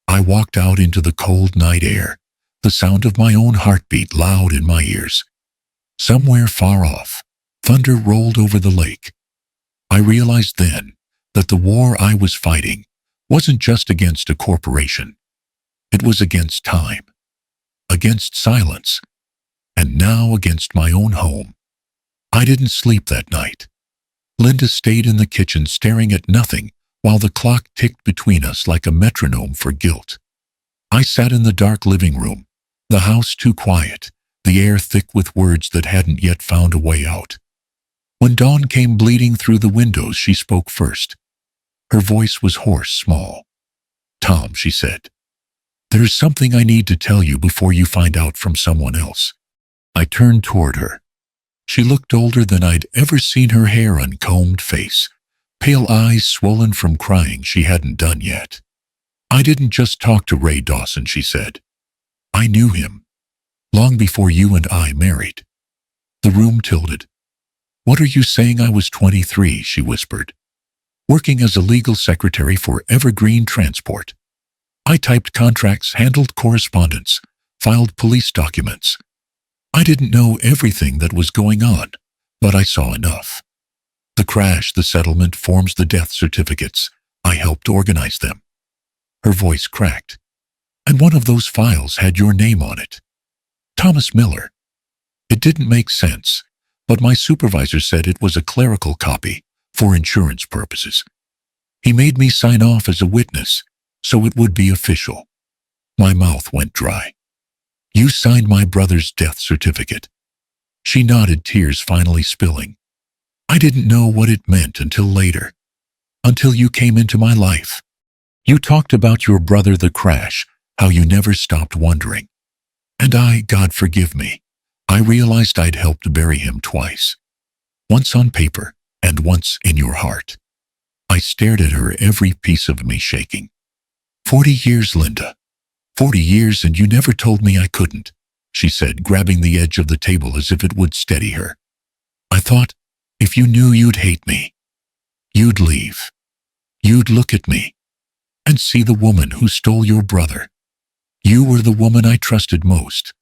Speaker 1: I walked out into the cold night air, the sound of my own heartbeat loud in my ears. Somewhere far off, thunder rolled over the lake. I realized then that the war I was fighting wasn't just against a corporation. It was against time, against silence, and now against my own home. I didn't sleep that night. Linda stayed in the kitchen staring at nothing while the clock ticked between us like a metronome for guilt. I sat in the dark living room, the house too quiet, the air thick with words that hadn't yet found a way out. When dawn came bleeding through the windows, she spoke first. Her voice was hoarse, small. "Tom," she said, "there's something I need to tell you before you find out from someone else." I turned toward her. She looked older than I'd ever seen, her hair uncombed, face, pale eyes swollen from crying she hadn't done yet. "I didn't just talk to Ray Dawson," she said. "I knew him, long before you and I married." The room tilted. "What are you saying?" "I was 23, she whispered, working as a legal secretary for Evergreen Transport. I typed contracts, handled correspondence, filed police documents. I didn't know everything that was going on, but I saw enough. The crash, the settlement forms, the death certificates. I helped organize them." Her voice cracked. "And one of those files had your name on it. Thomas Miller." It didn't make sense, but my supervisor said it was a clerical copy for insurance purposes. He made me sign off as a witness, so it would be official. My mouth went dry. "You signed my brother's death certificate?" She nodded, tears finally spilling. "I didn't know what it meant until later. Until you came into my life. You talked about your brother, the crash, how you never stopped wondering. And God forgive me, I realized I'd helped bury him twice. Once on paper, and once in your heart." I stared at her, every piece of me shaking. 40 years, Linda. 40 years, and you never told me I couldn't," she said, grabbing the edge of the table as if it would steady her. "I thought, if you knew, you'd hate me. You'd leave. You'd look at me and see the woman who stole your brother. You were the woman I trusted most."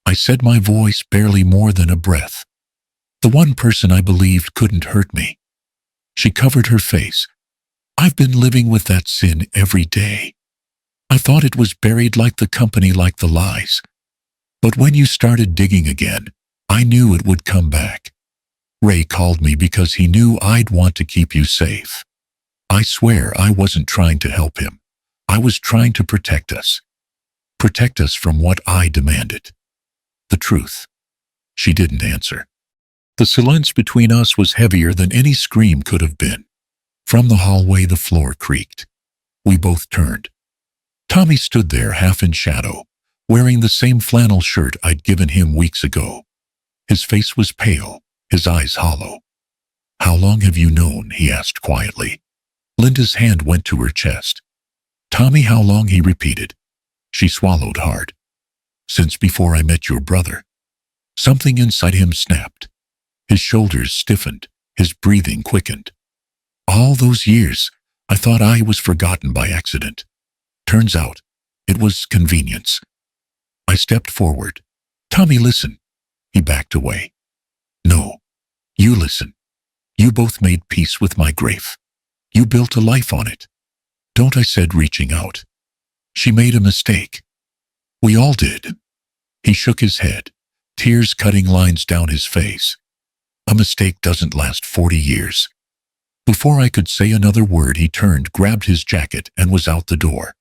Speaker 1: I said, my voice barely more than a breath. "The one person I believed couldn't hurt me." She covered her face. "I've been living with that sin every day. I thought it was buried, like the company, like the lies. But when you started digging again, I knew it would come back. Ray called me because he knew I'd want to keep you safe. I swear I wasn't trying to help him. I was trying to protect us. Protect us from what I demanded. The truth." She didn't answer. The silence between us was heavier than any scream could have been. From the hallway, the floor creaked. We both turned. Tommy stood there, half in shadow, wearing the same flannel shirt I'd given him weeks ago. His face was pale, his eyes hollow. "How long have you known?" he asked quietly. Linda's hand went to her chest. "Tommy, how long?" he repeated. She swallowed hard. "Since before I met your brother." Something inside him snapped. His shoulders stiffened, his breathing quickened. "All those years, I thought I was forgotten by accident. Turns out, it was convenience." I stepped forward. "Tommy, listen." He backed away. "No, you listen. You both made peace with my grave. You built a life on it. Don't," I said, reaching out. "She made a mistake. We all did." He shook his head, tears cutting lines down his face. "A mistake doesn't last 40 years. Before I could say another word, he turned, grabbed his jacket, and was out the door.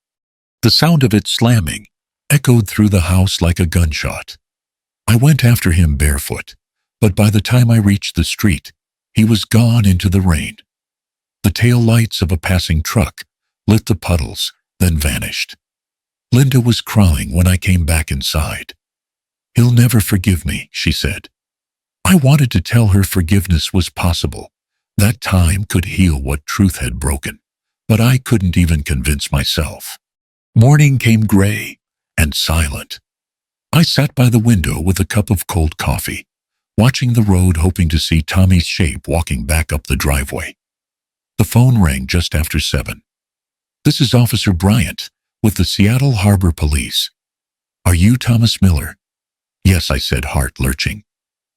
Speaker 1: The sound of it slamming echoed through the house like a gunshot. I went after him barefoot, but by the time I reached the street, he was gone into the rain. The tail lights of a passing truck lit the puddles, then vanished. Linda was crying when I came back inside. "He'll never forgive me," she said. I wanted to tell her forgiveness was possible. That time could heal what truth had broken, but I couldn't even convince myself. Morning came, gray and silent. I sat by the window with a cup of cold coffee, watching the road, hoping to see Tommy's shape walking back up the driveway. The phone rang just after 7. "This is Officer Bryant with the Seattle Harbor Police. Are you Thomas Miller?" "Yes," I said, heart lurching.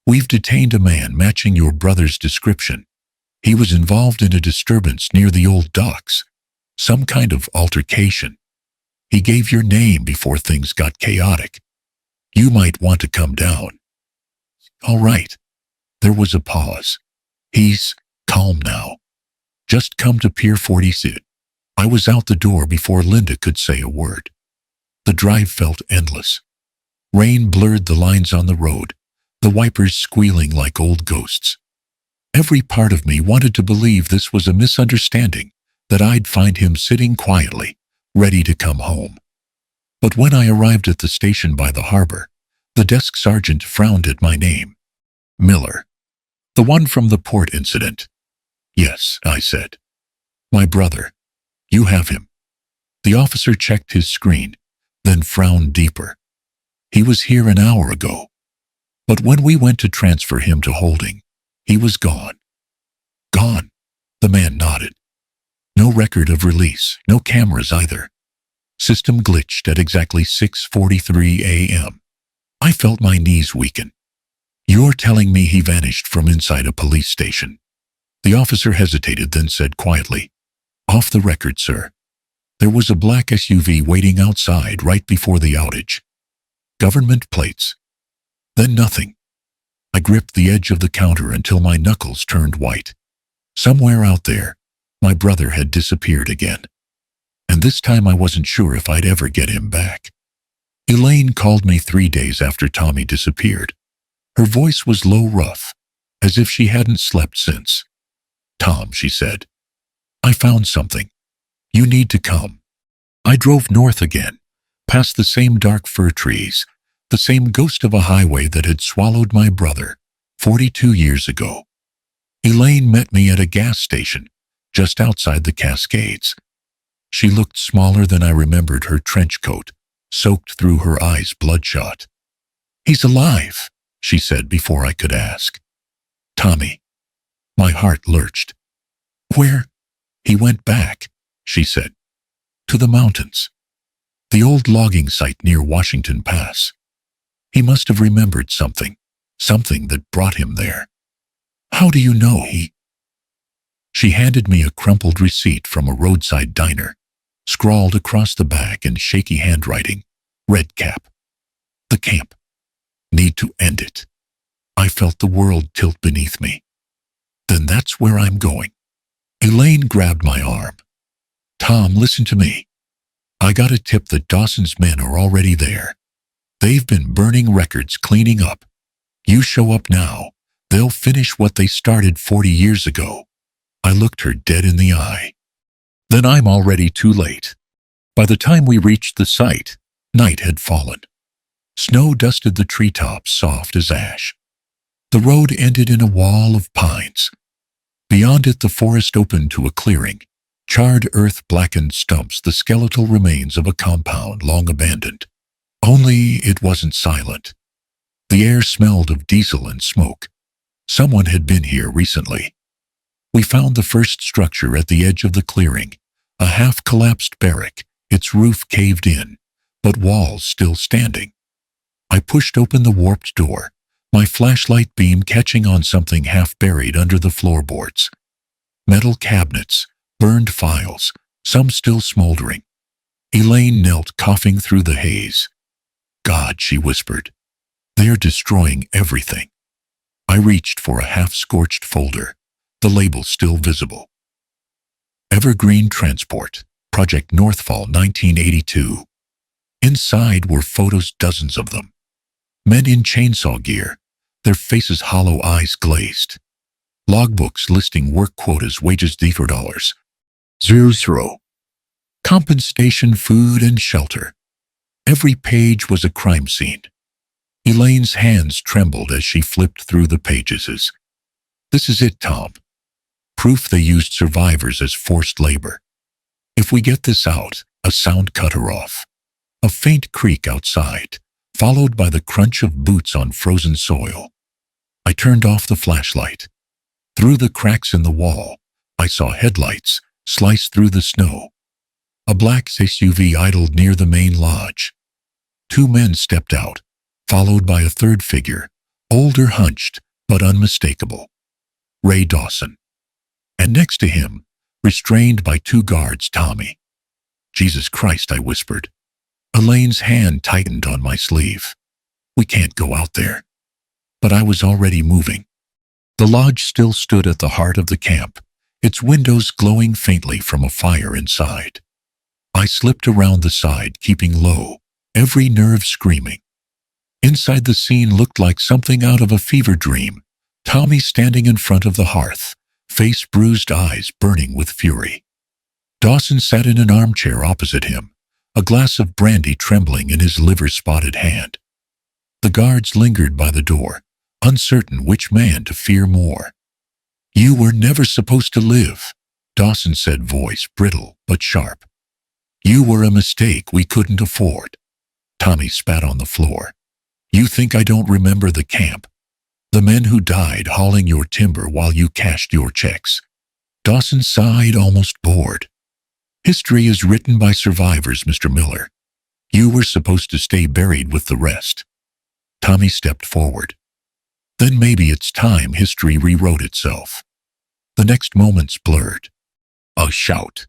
Speaker 1: We've detained a man matching your brother's description. He was involved in a disturbance near the old docks. Some kind of altercation. He gave your name before things got chaotic. You might want to come down." "All right." There was a pause. "He's calm now. Just come to Pier 40." I was out the door before Linda could say a word. The drive felt endless. Rain blurred the lines on the road, the wipers squealing like old ghosts. Every part of me wanted to believe this was a misunderstanding, that I'd find him sitting quietly, ready to come home. But when I arrived at the station by the harbor, the desk sergeant frowned at my name. "Miller. The one from the port incident." "Yes," I said. "My brother. You have him." The officer checked his screen, then frowned deeper. "He was here an hour ago. But when we went to transfer him to holding, he was gone." "Gone?" The man nodded. "No record of release, no cameras either. System glitched at exactly 6:43 a.m. I felt my knees weaken. "You're telling me he vanished from inside a police station?" The officer hesitated, then said quietly, "Off the record, sir. There was a black SUV waiting outside right before the outage. Government plates. Then nothing." I gripped the edge of the counter until my knuckles turned white. Somewhere out there, my brother had disappeared again. And this time I wasn't sure if I'd ever get him back. Elaine called me 3 days after Tommy disappeared. Her voice was low, rough, as if she hadn't slept since. "Tom," she said, "I found something. You need to come." I drove north again, past the same dark fir trees, the same ghost of a highway that had swallowed my brother 42 years ago. Elaine met me at a gas station, just outside the Cascades. She looked smaller than I remembered, her trench coat soaked through, her eyes bloodshot. "He's alive," she said before I could ask. "Tommy." My heart lurched. "Where?" "He went back," she said. "To the mountains. The old logging site near Washington Pass. He must have remembered something that brought him there." "How do you know he—" She handed me a crumpled receipt from a roadside diner, scrawled across the back in shaky handwriting, "Red Cap. The camp. Need to end it." I felt the world tilt beneath me. "Then that's where I'm going." Elaine grabbed my arm. "Tom, listen to me. I got a tip that Dawson's men are already there. They've been burning records, cleaning up. You show up now, they'll finish what they started 40 years ago." I looked her dead in the eye. "Then I'm already too late." By the time we reached the site, night had fallen. Snow dusted the treetops soft as ash. The road ended in a wall of pines. Beyond it, the forest opened to a clearing, charred earth, blackened stumps, the skeletal remains of a compound long abandoned. Only it wasn't silent. The air smelled of diesel and smoke. Someone had been here recently. We found the first structure at the edge of the clearing, a half-collapsed barrack, its roof caved in, but walls still standing. I pushed open the warped door, my flashlight beam catching on something half-buried under the floorboards. Metal cabinets, burned files, some still smoldering. Elaine knelt, coughing through the haze. "God," she whispered, "they're destroying everything." I reached for a half-scorched folder, the label still visible. "Evergreen Transport, Project Northfall 1982. Inside were photos, dozens of them. Men in chainsaw gear, their faces hollow, eyes glazed. Logbooks listing work quotas, wages $0. 00. Compensation, food, and shelter. Every page was a crime scene. Elaine's hands trembled as she flipped through the pages. "This is it, Tom. Proof they used survivors as forced labor. If we get this out," a sound cut her off. A faint creak outside, followed by the crunch of boots on frozen soil. I turned off the flashlight. Through the cracks in the wall, I saw headlights slice through the snow. A black SUV idled near the main lodge. 2 men stepped out, followed by a third figure, older, hunched, but unmistakable. Ray Dawson. And next to him, restrained by 2 guards, Tommy. Jesus Christ, I whispered. Elaine's hand tightened on my sleeve. We can't go out there. But I was already moving. The lodge still stood at the heart of the camp, its windows glowing faintly from a fire inside. I slipped around the side, keeping low, every nerve screaming. Inside, the scene looked like something out of a fever dream. Tommy standing in front of the hearth, face bruised, eyes burning with fury. Dawson sat in an armchair opposite him, a glass of brandy trembling in his liver-spotted hand. The guards lingered by the door, uncertain which man to fear more. You were never supposed to live, Dawson said, voice brittle but sharp. You were a mistake we couldn't afford. Tommy spat on the floor. You think I don't remember the camp? The men who died hauling your timber while you cashed your checks. Dawson sighed, almost bored. History is written by survivors, Mr. Miller. You were supposed to stay buried with the rest. Tommy stepped forward. Then maybe it's time history rewrote itself. The next moments blurred. A shout.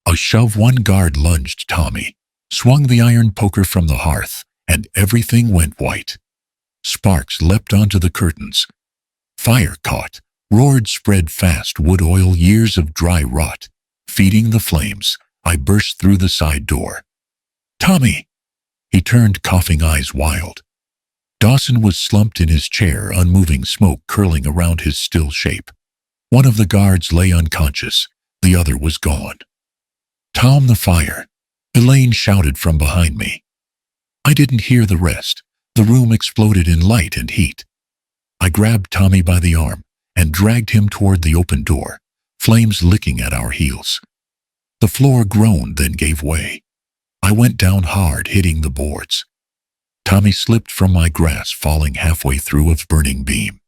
Speaker 1: A shove. One guard lunged Tommy, swung the iron poker from the hearth, and everything went white. Sparks leapt onto the curtains. Fire caught, roared, spread fast, wood oil, years of dry rot, feeding the flames. I burst through the side door. Tommy! He turned, coughing, eyes wild. Dawson was slumped in his chair, unmoving, smoke curling around his still shape. One of the guards lay unconscious, the other was gone. Tom, the fire! Elaine shouted from behind me. I didn't hear the rest. The room exploded in light and heat. I grabbed Tommy by the arm and dragged him toward the open door, flames licking at our heels. The floor groaned, then gave way. I went down hard, hitting the boards. Tommy slipped from my grasp, falling halfway through a burning beam.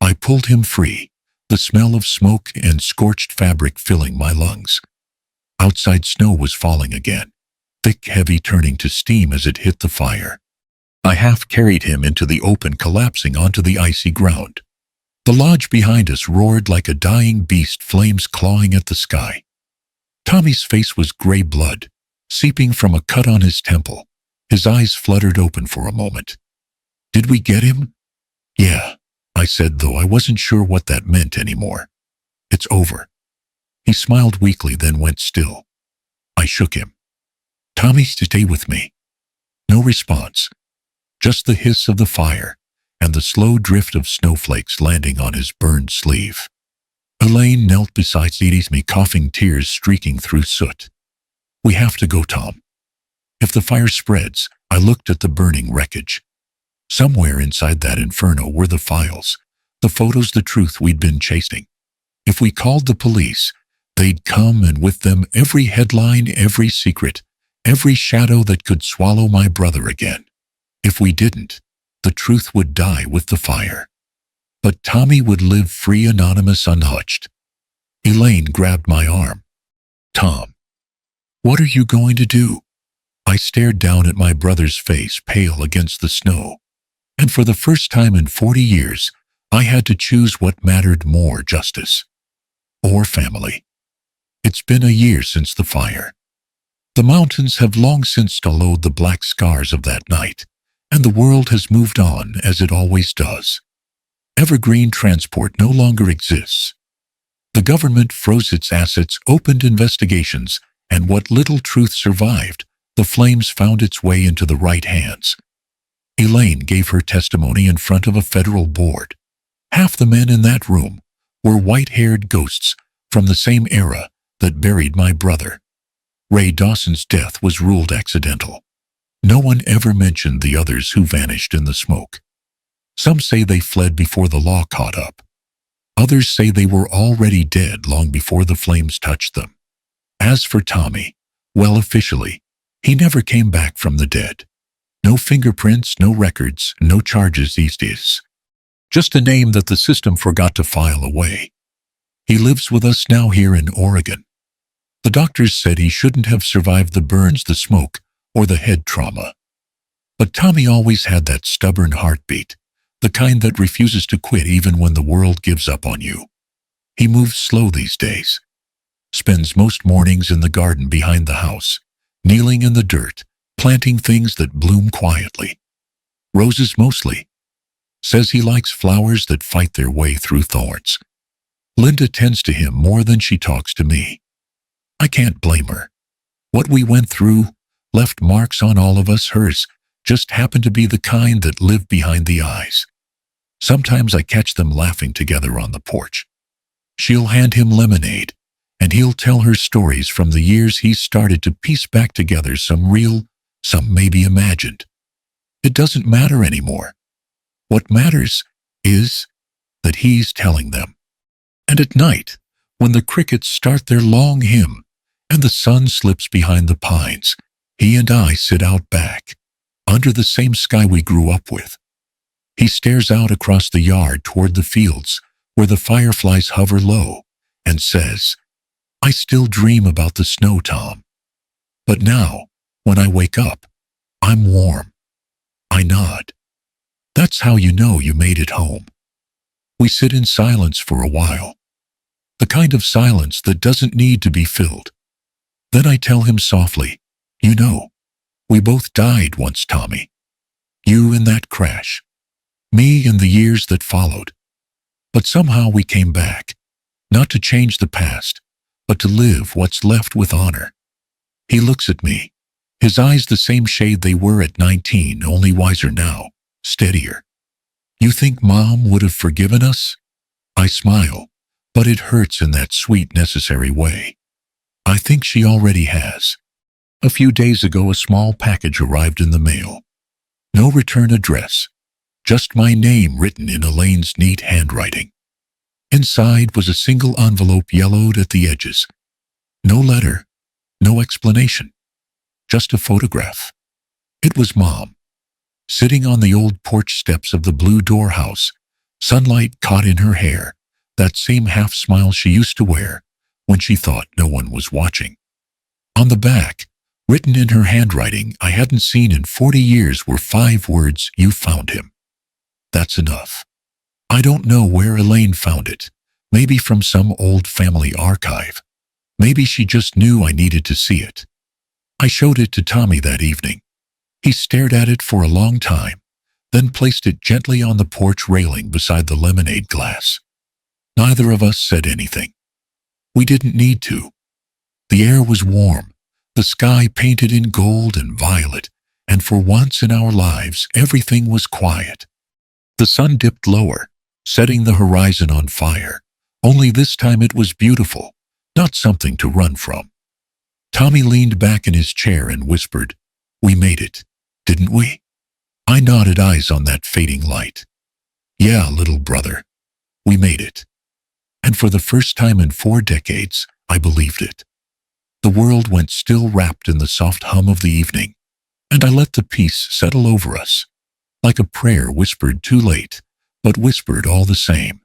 Speaker 1: I pulled him free, the smell of smoke and scorched fabric filling my lungs. Outside, snow was falling again, thick, heavy, turning to steam as it hit the fire. I half carried him into the open, collapsing onto the icy ground. The lodge behind us roared like a dying beast, flames clawing at the sky. Tommy's face was gray blood, seeping from a cut on his temple. His eyes fluttered open for a moment. Did we get him? Yeah, I said, though I wasn't sure what that meant anymore. It's over. He smiled weakly, then went still. I shook him. Tommy, stay with me. No response. Just the hiss of the fire and the slow drift of snowflakes landing on his burned sleeve. Elaine knelt beside me, coughing, tears streaking through soot. We have to go, Tom. If the fire spreads, I looked at the burning wreckage. Somewhere inside that inferno were the files, the photos, the truth we'd been chasing. If we called the police, they'd come, and with them every headline, every secret, every shadow that could swallow my brother again. If we didn't, the truth would die with the fire. But Tommy would live free, anonymous, untouched. Elaine grabbed my arm. Tom, what are you going to do? I stared down at my brother's face, pale against the snow. And for the first time in 40 years, I had to choose what mattered more, justice or family. It's been a year since the fire. The mountains have long since hollowed the black scars of that night, and the world has moved on as it always does. Evergreen Transport no longer exists. The government froze its assets, opened investigations, and what little truth survived, the flames found its way into the right hands. Elaine gave her testimony in front of a federal board. Half the men in that room were white-haired ghosts from the same era that buried my brother. Ray Dawson's death was ruled accidental. No one ever mentioned the others who vanished in the smoke. Some say they fled before the law caught up. Others say they were already dead long before the flames touched them. As for Tommy, well, officially, he never came back from the dead. No fingerprints, no records, no charges these days. Just a name that the system forgot to file away. He lives with us now here in Oregon. The doctors said he shouldn't have survived the burns, the smoke, or the head trauma. But Tommy always had that stubborn heartbeat, the kind that refuses to quit even when the world gives up on you. He moves slow these days, spends most mornings in the garden behind the house, kneeling in the dirt, planting things that bloom quietly. Roses mostly. Says he likes flowers that fight their way through thorns. Linda tends to him more than she talks to me. I can't blame her. What we went through left marks on all of us. Hers just happened to be the kind that live behind the eyes. Sometimes I catch them laughing together on the porch. She'll hand him lemonade, and he'll tell her stories from the years he's started to piece back together, some real, some maybe imagined. It doesn't matter anymore. What matters is that he's telling them. And at night, when the crickets start their long hymn and the sun slips behind the pines, he and I sit out back, under the same sky we grew up with. He stares out across the yard toward the fields where the fireflies hover low and says, "I still dream about the snow, Tom. But now, when I wake up, I'm warm." I nod. That's how you know you made it home. We sit in silence for a while, the kind of silence that doesn't need to be filled. Then I tell him softly, "You know, we both died once, Tommy. You in that crash, me in the years that followed. But somehow we came back, not to change the past, but to live what's left with honor." He looks at me, his eyes the same shade they were at 19, only wiser now, steadier. "You think Mom would have forgiven us?" I smile, but it hurts in that sweet, necessary way. I think she already has. A few days ago, a small package arrived in the mail. No return address, just my name written in Elaine's neat handwriting. Inside was a single envelope yellowed at the edges. No letter, no explanation, just a photograph. It was Mom, sitting on the old porch steps of the blue door house, sunlight caught in her hair, that same half smile she used to wear when she thought no one was watching. On the back, written in her handwriting I hadn't seen in 40 years, were 5 words: "You found him." That's enough. I don't know where Elaine found it, maybe from some old family archive. Maybe she just knew I needed to see it. I showed it to Tommy that evening. He stared at it for a long time, then placed it gently on the porch railing beside the lemonade glass. Neither of us said anything. We didn't need to. The air was warm, the sky painted in gold and violet, and for once in our lives everything was quiet. The sun dipped lower, setting the horizon on fire, only this time it was beautiful, not something to run from. Tommy leaned back in his chair and whispered, "We made it, didn't we?" I nodded, eyes on that fading light. "Yeah, little brother, we made it." And for the first time in 4 decades, I believed it. The world went still, wrapped in the soft hum of the evening, and I let the peace settle over us, like a prayer whispered too late, but whispered all the same.